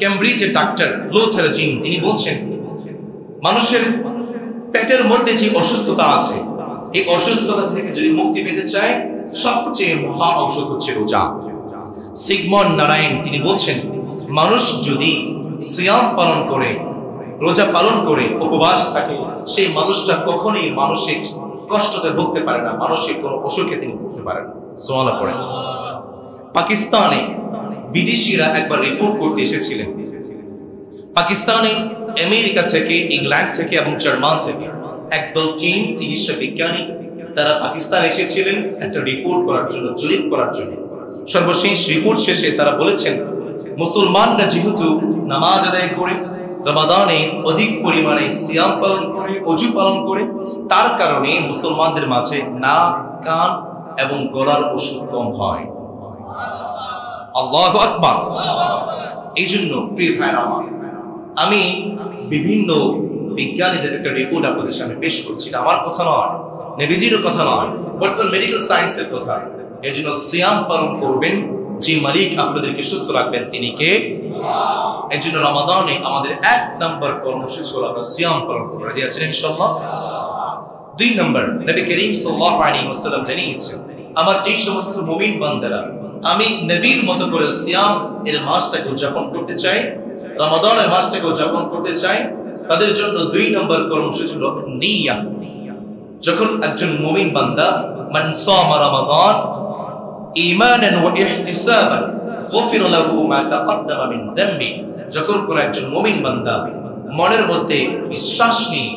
ক্যামব্রিজের ডাক্তার লুথার জিন তিনি বলছেন, মানুষের পেটের মধ্যে যে অসুস্থতা আছে এই অসুস্থতা থেকে যদি মুক্তি পেতে চায় সবচেয়ে মহা ঔষধ হচ্ছে রোজা। সিগমন্ড নারায়ণ তিনি বলছেন, মানুষ যদি সিয়াম পালন করে, রোজা পালন করে, উপবাস থাকে, সেই মানুষটা কখনোই মানসিক কষ্টতে ভুগতে পারে না, মানসিক কোনো অসুখে তিনি ভুগতে পারেন না। সুবহানাল্লাহ পড়েন। পাকিস্তানে বিদেশিরা একবার রিপোর্ট করতে এসেছিলেন। পাকিস্তানে, আমেরিকা থেকে, ইংল্যান্ড থেকে এবং জার্মান থেকে একদল চীন চিকিৎসা বিজ্ঞানী তারা পাকিস্তান এসেছিলেন একটা রিপোর্ট করার জন্য, জরিপ করার জন্য। সর্বশেষ রিপোর্ট শেষে তারা বলেছেন, মুসলমানরা যেহেতু নামাজ আদায় করে, রমাদানে অধিক পরিমাণে সিয়াম পালন করে, অজু পালন করে, তার কারণে মুসলমানদের মাঝে নাক, কান এবং গলার অসুখ কম হয়। আল্লাহু আকবার। এই জন্য প্রিয় ভাইরা আমার, আমি বিভিন্ন বিজ্ঞানীদের একটা রিপোর্ট আপনাদের সামনে পেশ করছি। এটা আমার কথা নয়, নবীজির কথা নয়, বর্তমান মেডিকেল সায়েন্সের কথা। এই জন্য সিয়াম পালন করবেন, যে মালিক আপনাদেরকে সুস্থ রাখবেন তিনি কে? এই জন্য রমাদানে আমাদের 1 নম্বর কর্মসূচি হলো আমরা সিয়াম পালন করবো। রাজি আছেন ইনশাআল্লাহ? 2 নম্বর, নবী করিম সাল্লাল্লাহু আলাইহি ওয়াসাল্লাম জানিয়েছেন, আমার যে সমস্ত মুমিন বান্দারা আমি নবীর মতো করে সিয়াম এর মাসটাকে উদযাপন করতে চাই, রমাদানের মাসটাকে উদযাপন করতে চাই, তাদের জন্য 2 নম্বর কর্মসূচি হলো নিয়া। যখন একজন মুমিন বান্দা মান সামা রমাদান ঈমানান ওয়া ইহতিসাবান গফির লাহু মা তাকদ্দামা মিন যামবি, যখন কোন একজন মুমিন বান্দা মনের মধ্যে বিশ্বাস নিয়ে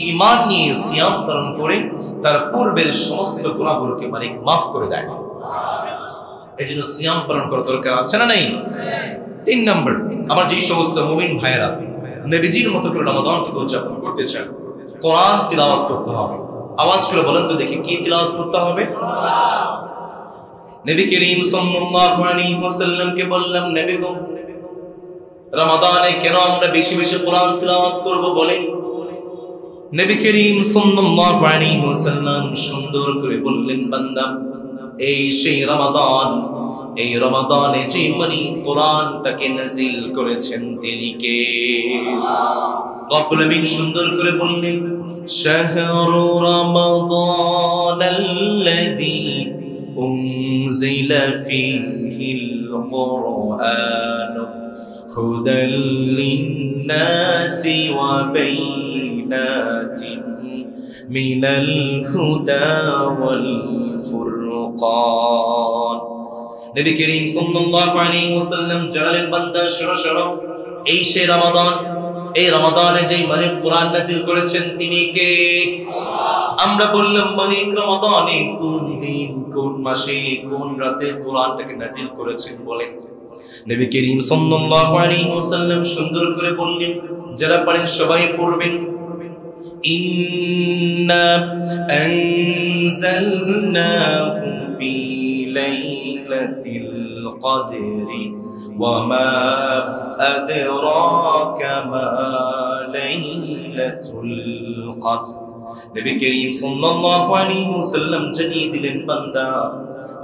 ঈমান নিয়ে সিয়াম পালন করে তার পূর্বের সমস্ত গুনাহগুলোকে মালিক মাফ করে দেয়। এজন্য সিয়াম পালন করা দরকার আছে না নাই? 3 নম্বর, আমার যে সমস্ত মুমিন ভাইয়েরা নবীজির মতো করে রমাদানকে উদযাপন করতে চান, কোরআন তিলাওয়াত করতে হবে। আওয়াজ করে বলেন তো দেখি, কি তিলাওয়াত করতে হবে? নবী করিম সাল্লাল্লাহু আলাইহি ওয়াসাল্লামকে বললাম, নবী গো, রমাদানে কেন আমরা বেশি বেশি কোরআন তিলাওয়াত করব বলেন? নবী করিম সাল্লাল্লাহু আলাইহি ওয়াসাল্লাম সুন্দর করে বললেন, বান্দা, এই সেই রমাদান, এই রমাদানে যে মানি কোরআনটাকে নাজিল করেছেন তিনি কে? রব্বুল আমিন সুন্দর করে বললেন, শাহরু রমাদানাল্লাযী উনজিলা ফীহিল কুরআন হুদাল লিন্নাসি ওয়া বাইনাতিন মিনাল হুদা ওয়াল ফুরকান। নবী করিম সাল্লাল্লাহু আলাইহি ওয়াসাল্লাম জানালেন, বান্দা শোনো শোনো, এই সেই রমাদান, এই রমাদানে যেই মালিক কোরআন নাযিল করেছেন তিনি কে? আমরা বললাম, মালিক রমাদানে কোন দিন, কোন মাসে, কোন রাতে কোরআনটাকে নাযিল করেছেন বলেন? নবী করিম সাল্লাল্লাহু আলাইহি ওয়াসাল্লাম সুন্দর করে বললেন, যারা পারেন সবাই পড়বেন, ইন্না আনজালনাহু ফি লাইলাতিল কদরি ওয়া মা আদরাকা মা লাইলাতুল কদর। নবী করিম সাল্লাল্লাহু আলাইহি ওয়াসাল্লাম জানিয়ে দিলেন, বান্দা,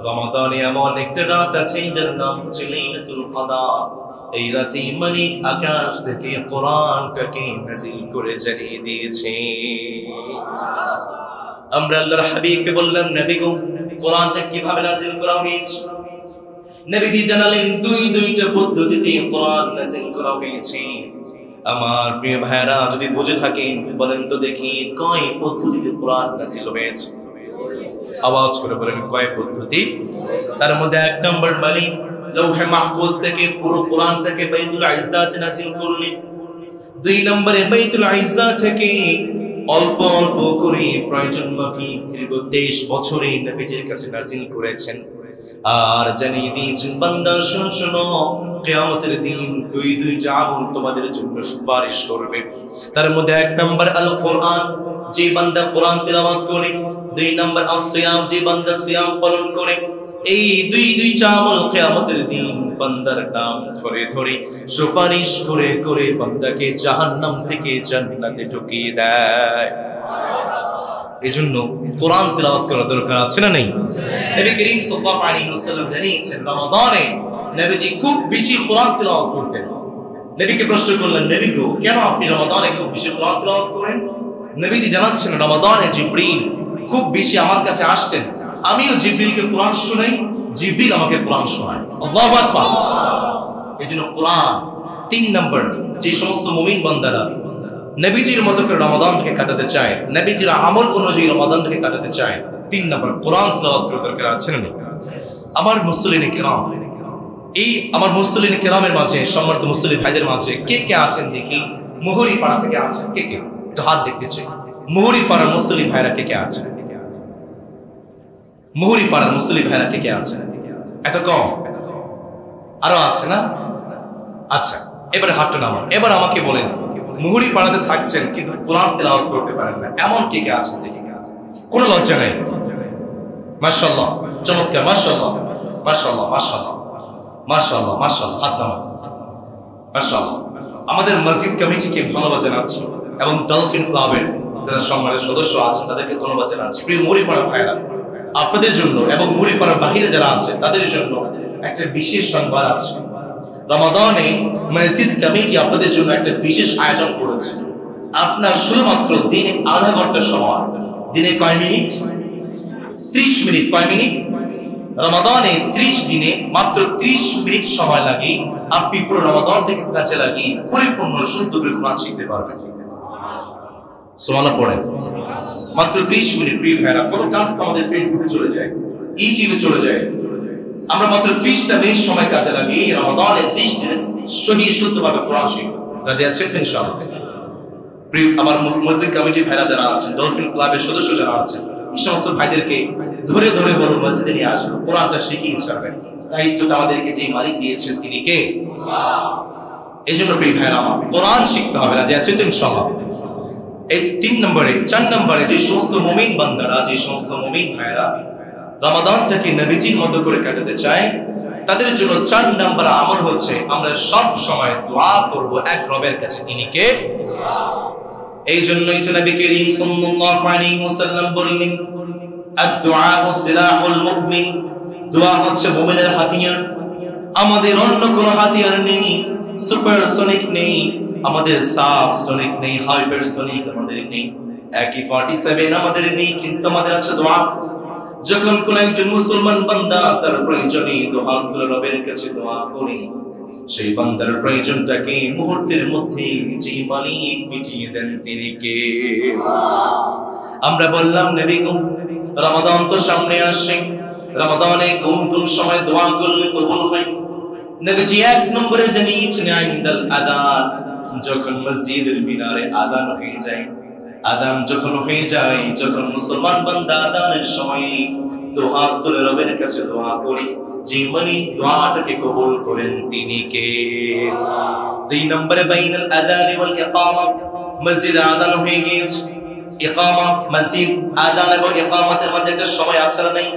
রমাদানে এমন একটা রাত আছে যার নাম হচ্ছে লাইলাতুল কদর। এই রাতে মালিক আকাশ থেকে কোরআনটাকে নাযিল করে জানিয়ে দিয়েছে। আমরা আল্লাহর হাবিবকে বললাম, নবী গো, কোরআনটা কিভাবে নাযিল করা হয়েছে? নবীজি জানালেন, দুইটা পদ্ধতিতে কোরআন নাযিল করা হয়েছে। আমার প্রিয় ভাইরা, যদি বুঝে থাকেন বলেন তো দেখি, কয় পদ্ধতিতে কোরআন নাযিল হয়েছে? আওয়াজ করে বলেন, কয় পদ্ধতি? তার মধ্যে 1 নম্বর, মালিক লৌহে মাহফুজ থেকে পুরো কোরআনটাকে বাইতুল ইজ্জাতে নাযিল করলেন। 2 নম্বরে বাইতুল ইজ্জা থেকে অল্প অল্প করে প্রয়োজন মাফিক দীর্ঘ 23 বছরে নবীজির কাছে নাযিল করেছেন। আর জানিয়ে দিয়েছেন, বান্দা শোনো শোনো, কিয়ামতের দিন 2টা আমল তোমাদের জন্য সুপারিশ করবে। তার মধ্যে 1 নম্বর আল কোরআন, যে বান্দা কোরআন তিলাওয়াত করে। 2 নম্বর আসিয়াম, যে বান্দা সিয়াম পালন করে। এই দুইটা আমল কিয়ামতের দিন বান্দার নাম ধরে ধরে সুপারিশ করে করে বান্দাকে জাহান্নাম থেকে জান্নাতে ঢুকিয়ে দেয়। এজন্য কোরআন তিলাওয়াত করা দরকার আছে না নেই? নবী করিম সাল্লাল্লাহু আলাইহি ওয়াসাল্লাম জানিয়েছেন, রমাদানে নবীজি খুব বেশি কোরআন তিলাওয়াত করতেন। নবীকে প্রশ্ন করলেন, নবী গো, কেন আপনি রমাদানে খুব বেশি কোরআন তিলাওয়াত করেন? নবীজি জানাচ্ছেন, রমাদানে জিবরিল খুব বেশি আমার কাছে আসতেন, আমিও জিবরিলকে কোরআন শোনাই, জিবরিল আমাকে কোরআন শোনায়। আল্লাহু আকবার। এজন্য কোরআন 3 নম্বর, যে সমস্ত মুমিন বান্দারা নবীজির মতো করে রমাদানকে কাটাতে চায়, নবীজির আমল অনুযায়ী রমাদানকে কাটাতে চায়, 3 নম্বর কোরআন তিলাওয়াত করা দরকার আছে না? আমার মুসলিনে কিরাম, এই আমার মুসলিনে কিরামের মাঝে, সম্মানিত মুসলিম ভাইদের মাঝে কে কে আছেন দেখি? মুহুরী পাড়া থেকে আছেন কে কে? একটু হাত দেখতে চাই। মুহুরী পাড়ার মুসলিম ভাইরা কে কে আছেন? মুহুরী পাড়ার মুসলিম ভাইরা কে কে আছেন? এত কম? আরো আছে না? আচ্ছা, এবারে হাতটা নামান। এবার আমাকে বলেন, মুহুরী পাড়াতে থাকছেন কিন্তু কোরআন তিলাওয়াত করতে পারেন না, এমন কে কে আছেন দেখি? কোনো লজ্জা নেই। মাশাআল্লাহ, চমৎকার, মাশাআল্লাহ মাশাআল্লাহ মাশাআল্লাহ মাশাআল্লাহ মাশাআল্লাহ, হাত নামান। মাশাআল্লাহ। আমাদের মসজিদ কমিটিকে ধন্যবাদ জানাচ্ছি এবং ডলফিন ক্লাবের যারা সম্মানিত সদস্য আছেন তাদেরকে ধন্যবাদ জানাচ্ছি। প্রিয় মুহুরী পাড়া ভাইরা, আপনাদের জন্য এবং মুহুরী পাড়ার বাহিরে যারা আছে তাদের জন্য একটা বিশেষ সংবাদ আছে। রমাদানে মসজিদ কমিটি আপনাদের জন্য একটা বিশেষ আয়োজন করেছে। আপনার শুধুমাত্র দিনে আধা ঘন্টা সময় দিনে কয় মিনিট? 30 মিনিট। কয় মিনিট? রমাদানে 30 দিনে মাত্র 30 মিনিট সময় লাগে আপনি পুরো রমাদানটাকে কাজে লাগিয়ে পরিপূর্ণ শুদ্ধ করে কোরআন শিখতে পারবেন। সুবহানাল্লাহ পড়েন। মাত্র 30 মিনিট। প্রিয় ভাইরা, কত কাজ তো আমাদের ফেসবুকে চলে যায়, ইউটিউবে চলে যায়। আমরা মাত্র 30টা মিনিট সময় কাজে লাগিয়ে রমাদানে 30 দিনে সহিহ শুদ্ধভাবে কোরআন শিখব। রাজি আছেন তো ইনশাআল্লাহ? প্রিয় আমার মসজিদ কমিটির ভাইরা যারা আছেন, ডলফিন ক্লাবের সদস্য যারা আছেন, এই সমস্ত ভাইদেরকে ধরে ধরে বলো মসজিদে নিয়ে আসবেন, কোরআনটা শিখিয়ে ছাড়বেন। দায়িত্বটা আমাদেরকে যে মালিক দিয়েছেন তিনি কে? এই জন্য প্রিয় ভাইরা আমার কোরআন শিখতে হবে। রাজি আছেন তো ইনশাআল্লাহ? এই 4 নম্বরে যে সমস্ত মুমিন বান্দারা, যে সমস্ত মুমিন ভাইরা রমাদানটাকে নবীজির মতো করে কাটাতে চায়, তাদের জন্য 4 নম্বর আমল হচ্ছে আমরা সব সময় দোয়া করব এক রবের কাছে, তিনি কে? এই জন্যই তো নবী করিম সাল্লাল্লাহু আলাইহি ওয়াসাল্লাম বললেন, আদ-দুআউ সিলাহুল মুমিন, দোয়া হচ্ছে মুমিনের হাতিয়ার। আমাদের অন্য কোনো হাতিয়ার নেই, সুপারসনিক নেই, আমাদের সাবসনিক নেই, হাইপারসনিক আমাদের নেই, AK-47 আমাদের নেই, কিন্তু আমাদের আছে দোয়া। যখন কোন একজন মুসলমান বান্দা তার প্রয়োজনে দোয়া তুলে রবের কাছে দোয়া করে, সেই বান্দার প্রয়োজনটাকে মুহূর্তের মধ্যে যে মালিক মিটিয়ে দেন তিনি কে? আমরা বললাম নবী গো, রমাদান তো সামনে আসছে, রমাদানে কোন কোন সময় দোয়া করলে কবুল হয়? নবীজি 1 নম্বরে জানিয়েছেন ইনদাল আযান, যখন মসজিদের মিনারে আযান হয়ে যায়। আযান যখন হয়ে যায়, যখন মুসলমান বান্দা আযানের সময় দোয়া তুলে রবের কাছে দোয়া করে, যে মালিক দোয়াটাকে কবুল করেন তিনি কে? 2 নম্বরে বাইনাল আযান ওয়াল ইকামা, মসজিদে আযান হয়ে গিয়েছে, ইকামা, মসজিদ আযান এবং ইকামাতের মাঝে একটা সময় আছে না? নাই।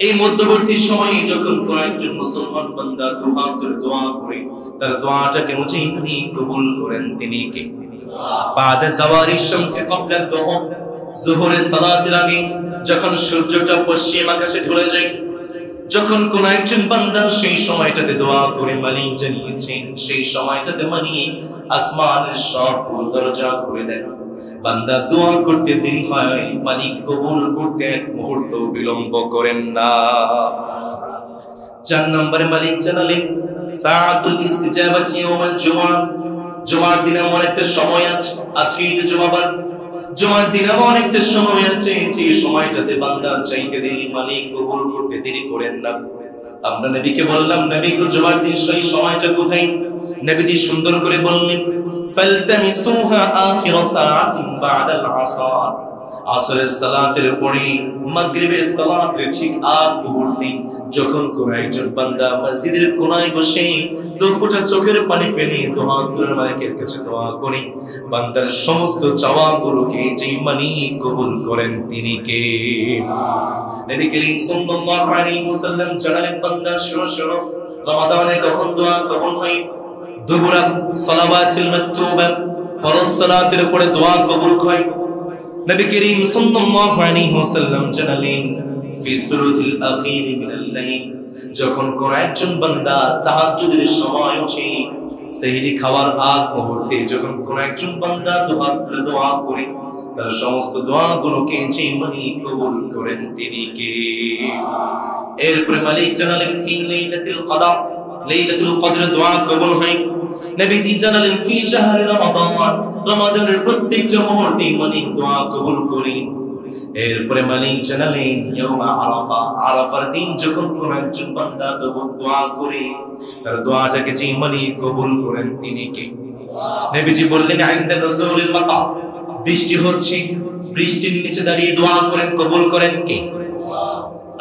এই মধ্যবর্তী সময়ে যখন কোন একজন মুসলমান বান্দা দোয়া তুলে দোয়া করে, তার দোয়াটাকে মুজিব কবুল করেন তিনি কে? বাদে যাওয়ারি শামসি ক্বাবলা যুহর, যুহরের সালাতের আগে যখন সূর্যটা পশ্চিম আকাশে ঢলে যায়, যখন কোন একজন বান্দা সেই সময়টাতে দোয়া করে, মালিক জানিয়েছেন সেই সময়টাতে মালিক আসমানের সব দরজা খুলে দেন। বান্দা দোয়া করতে দেরি হয়, মালিক কবুল করতে এক মুহূর্ত বিলম্ব করেন না। 4 নম্বরে মালিক জানালেন সাআতুল ইস্তিজাবাতি ইয়াউমাল জুমআ, জুমার দিনে এমন একটা সময় আছে, আজকেই তো জুমাবার, জুমার দিনে এমন একটা সময় আছে, এই সময়টাতে বান্দা চাইতে দেরি, মালিক কবুল করতে দেরি করেন না। আমরা নবীকে বললাম, নবী গো জুমার দিন সেই সময়টা কোথায়? নবীজি সুন্দর করে বললেন, ফালতামিসুহা আখির সাআতিন বা'দাল আসর, আসরের সালাতের পরে মাগরিবের সালাতের ঠিক আগ মুহূর্তে যখন কোন একজন বান্দা মসজিদের কোনায় বসে 2 ফোঁটা চোখের পানি ফেলে দোয়া তুলে মালিকের কাছে দোয়া করে, বান্দার সমস্ত চাওয়াগুলোকে যেই মালিক কবুল করেন তিনি কে? নবী করিম সাল্লাল্লাহু আলাইহি ওয়াসাল্লাম জানালেন, বান্দা শোনো শোনো, রমাদানে কখন দোয়া কবুল হয়? দুবুরা সালাওয়াতুল মাকতুবা, ফরজ সালাতের পরে দোয়া কবুল হয়। নবী করিম সাল্লাল্লাহু আলাইহি ওয়াসাল্লাম জানালেন, ফি সুলুসিল আখির মিনাল লাইল, যখন কোন একজন বান্দা তাহাজ্জুদের সময় উঠে সেহরি খাওয়ার আগ মুহূর্তে যখন কোন একজন বান্দা দুহাত তুলে দোয়া করে, তার সমস্ত দোয়াগুলোকে যে মালিক কবুল করেন তিনি কে? এরপরে মালিক জানালেন, ফি লাইলাতুল কদর, লাইলাতুল কদরে দোয়া কবুল হয়। নবীজি জানালেন, ফি শাহরি রমাদান, রমাদানের প্রত্যেকটা মুহূর্তে মালিক দোয়া কবুল করেন। এরপরে মালিক জানালেন, ইয়াউমা আরাফা, আরাফার দিন যখন কোন একজন বান্দা দোয়া করে, তার দোয়াটাকে যে মালিক কবুল করেন তিনি কে? নবীজি বললেন, ইনদা নুজুলিল মাতার, বৃষ্টি হচ্ছে, বৃষ্টির নিচে দাঁড়িয়ে দোয়া করেন, কবুল করেন কে?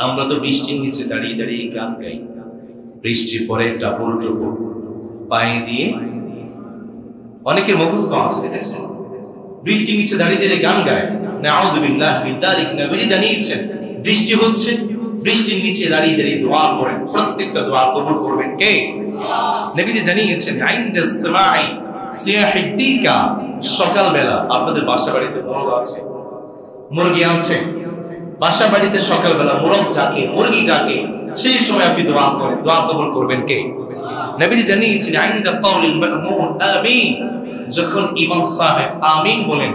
আমরা তো বৃষ্টির নিচে দাঁড়িয়ে দাঁড়িয়ে গান গাই, বৃষ্টি পরে টাপুর টুপুর পায়ে দিয়ে, অনেকের মুখস্থ আছে দেখেছেন, বৃষ্টির নিচে দাঁড়িয়ে দাঁড়িয়ে গান গায়। নাউযু বিল্লাহি মিন যালিক। নবী জানিয়েছেন বৃষ্টি হচ্ছে, বৃষ্টির নিচে দাঁড়িয়ে দাঁড়িয়ে দোয়া করেন, প্রত্যেকটা দোয়া কবুল করবেন কে? নবী জানিয়েছেন ইনদাস সামাই সিয়াহিদ দিকা, সকালবেলা আপনাদের বাসা বাড়িতে মোরগ আছে, মুরগি আছে, বাসা বাড়িতে সকালবেলা মোরগ ডাকে, মুরগি ডাকে, সেই সময় আপনি দোয়া করেন, দোয়া কবুল করবেন কে? নবী জানিয়েছেন ইনদা কাউলিল মা'মুন আমিন, যখন ইমাম সাহেব আমিন বলেন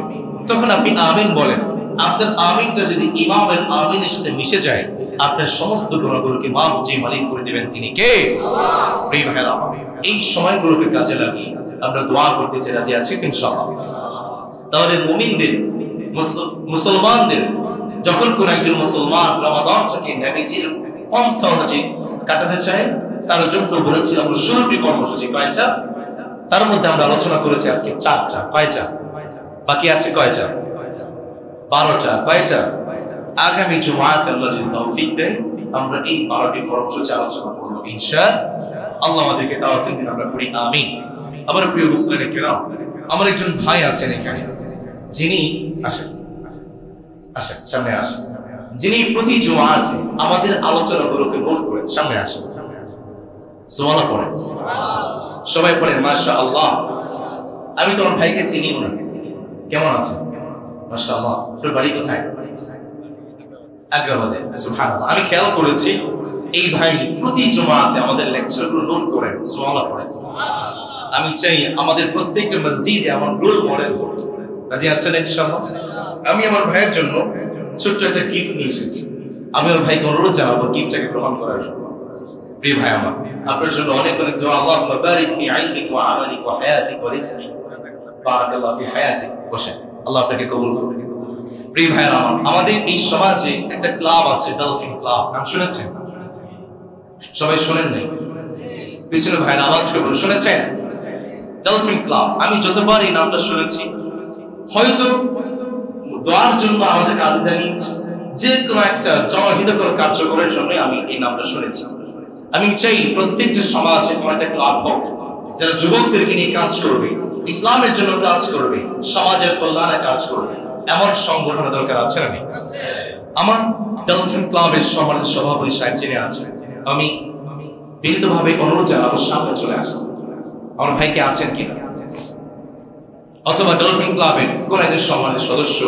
তখন আপনি আমিন বলেন। আপনার আমিনটা যদি ইমামের আমিনের সাথে মিশে যায়, আপনার সমস্ত গুনাহগুলোকে মাফ যে মালিক করে দিবেন তিনি কে? প্রিয় ভাইরা, এই সময়গুলোকে কাজে লাগিয়ে আমরা দোয়া করতে চাই, রাজি আছি ইনশাআল্লাহ? তাহলে মুমিনদের, মুসলমানদের যখন কোন একজন মুসলমান রমাদানটাকে নবীজির পন্থা অনুযায়ী কাটাতে চায়, তার জন্য বলেছিলাম শুরুটি কর্মসূচি কয়টা? তার মধ্যে আমরা আলোচনা করেছি আজকে 4টা। কয়টা বাকি আছে? কয়টা? 12টা। কয়টা? আগামী জুমাতে আল্লাহ যদি তৌফিক দেয় আমরা এই 12টি কর্মসূচি আলোচনা করব ইনশাআল্লাহ। আমাদেরকে তৌফিক দিন, আমরা পড়ি আমিন। আমার প্রিয় মুসলিম কিরাম, আমার একজন ভাই আছেন এখানে, যিনি আসেন সামনে আসেন, যিনি প্রতি জুমাতে আমাদের আলোচনাগুলোকে নোট করেন। সামনে আসেন, সুবহানাল্লাহ পড়েন, সবাই পড়েন মাশাআল্লাহ। আমি তোমার ভাইকে চিনি না, কেমন আছেন? মাশাআল্লাহ। তোর বাড়ি কোথায়? আগ্রাবাদে। সুবহানাল্লাহ। আমি খেয়াল করেছি এই ভাই প্রতি জুমাতে আমাদের লেকচারগুলো নোট করেন। সুবহানাল্লাহ পড়েন। আমি চাই আমাদের প্রত্যেকটা মসজিদে এমন রোল মডেল হোক। রাজি আছেন ইনশাআল্লাহ? আমি আমার ভাইয়ের জন্য ছোট্ট একটা গিফট নিয়ে এসেছি। আমি আমার ভাইকে অনুরোধ জানাবো গিফটটাকে গ্রহণ করার জন্য। প্রিয় ভাই আমার, আপনার জন্য অনেক অনেক দোয়া। আল্লাহুম্মা বারিক ফি ইলমিক ওয়া আমালিক ওয়া হায়াতিক ওয়া রিজকিক। বারাকাল্লাহু ফি হায়াতিক। বসেন, আল্লাহ আপনাকে কবুল করুন। প্রিয় ভাই আমার, আমাদের এই সমাজে একটা ক্লাব আছে, ডলফিন ক্লাব। নাম শুনেছেন? সবাই শোনেন নাই? পিছনে ভাইয়ের আওয়াজ করে শুনেছেন? Dolphin club. আমি যতবার এই নামটা শুনেছি, হয়তো দোয়ার জন্য আমাদের কাজ জানিয়েছি, যে কোনো একটা জনহিতকর কার্যকরের জন্য আমি এই নামটা শুনেছি। আমি চাই প্রত্যেকটা সমাজে কোনো একটা ক্লাব হোক, যারা যুবকদেরকে নিয়ে কাজ করবে, ইসলামের জন্য কাজ করবে, সমাজের কল্যাণে কাজ করবে। এমন সংগঠনের দরকার আছে না? আমার ডলফিন ক্লাবের সম্মানিত সভাপতি সাহেব যিনি আছেন, আমি বিনীতভাবে অনুরোধ জানাবো সামনে চলে আসেন। আমার ভাইকে আছেন কিনা, অথবা ডলফিন ক্লাবের কোন একজন সম্মানিত সদস্য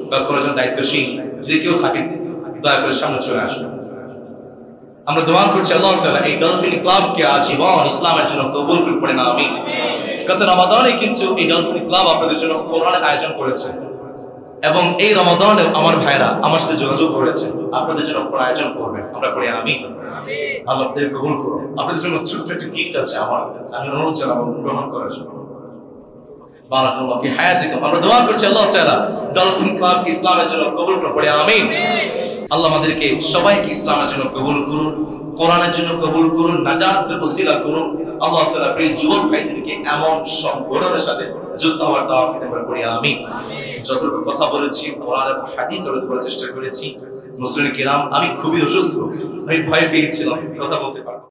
বা কোন একজন দায়িত্বশীল যদি কেউ থাকেন, দয়া করে সামনে চলে আসবেন। আমরা দোয়া করছি আল্লাহ তাআলা এই ডলফিন ক্লাবকে আজীবন ইসলামের জন্য কবুল করে পড়েন আমিন। গত রমাদানে কিন্তু এই ডলফিন ক্লাব আপনাদের জন্য কোরআনের আয়োজন করেছে, এবং এই রমাদানে আমার ভাইরা আমার সাথে যোগাযোগ করেছে আপনাদের জন্য কোরআন আয়োজন করবেন। আমরা পড়ি আমিন। আল্লাহ আপনাদের কবুল করুন। আপনাদের জন্য ছোট্ট একটা গিফট আছে আমার, আমি অনুরোধ জানাবো গ্রহণ করার জন্য। বারাকাল্লাহু ফি হায়াতিকুম। আমরা দোয়া করছি আল্লাহ তাআলা ডলফিন ক্লাব ইসলামের জন্য কবুল করে পড়ি আমিন। আল্লাহ আমাদেরকে সবাইকে ইসলামের জন্য কবুল করুন, কোরআনের জন্য কবুল করুন, নাজাতের ওসিলা করুন। আল্লাহ তাআলা প্রিয় যুবক ভাইদেরকে এমন সংগঠনের সাথে যুক্ত হওয়ার তৌফিক দান করি আমিন। যতটুকু কথা বলেছি কোরআন এবং হাদিস অনুযায়ী করার চেষ্টা করেছি। মুসলিম কিরাম, আমি খুবই অসুস্থ, আমি ভয় পেয়েছিলাম, কথা বলতে পারবো।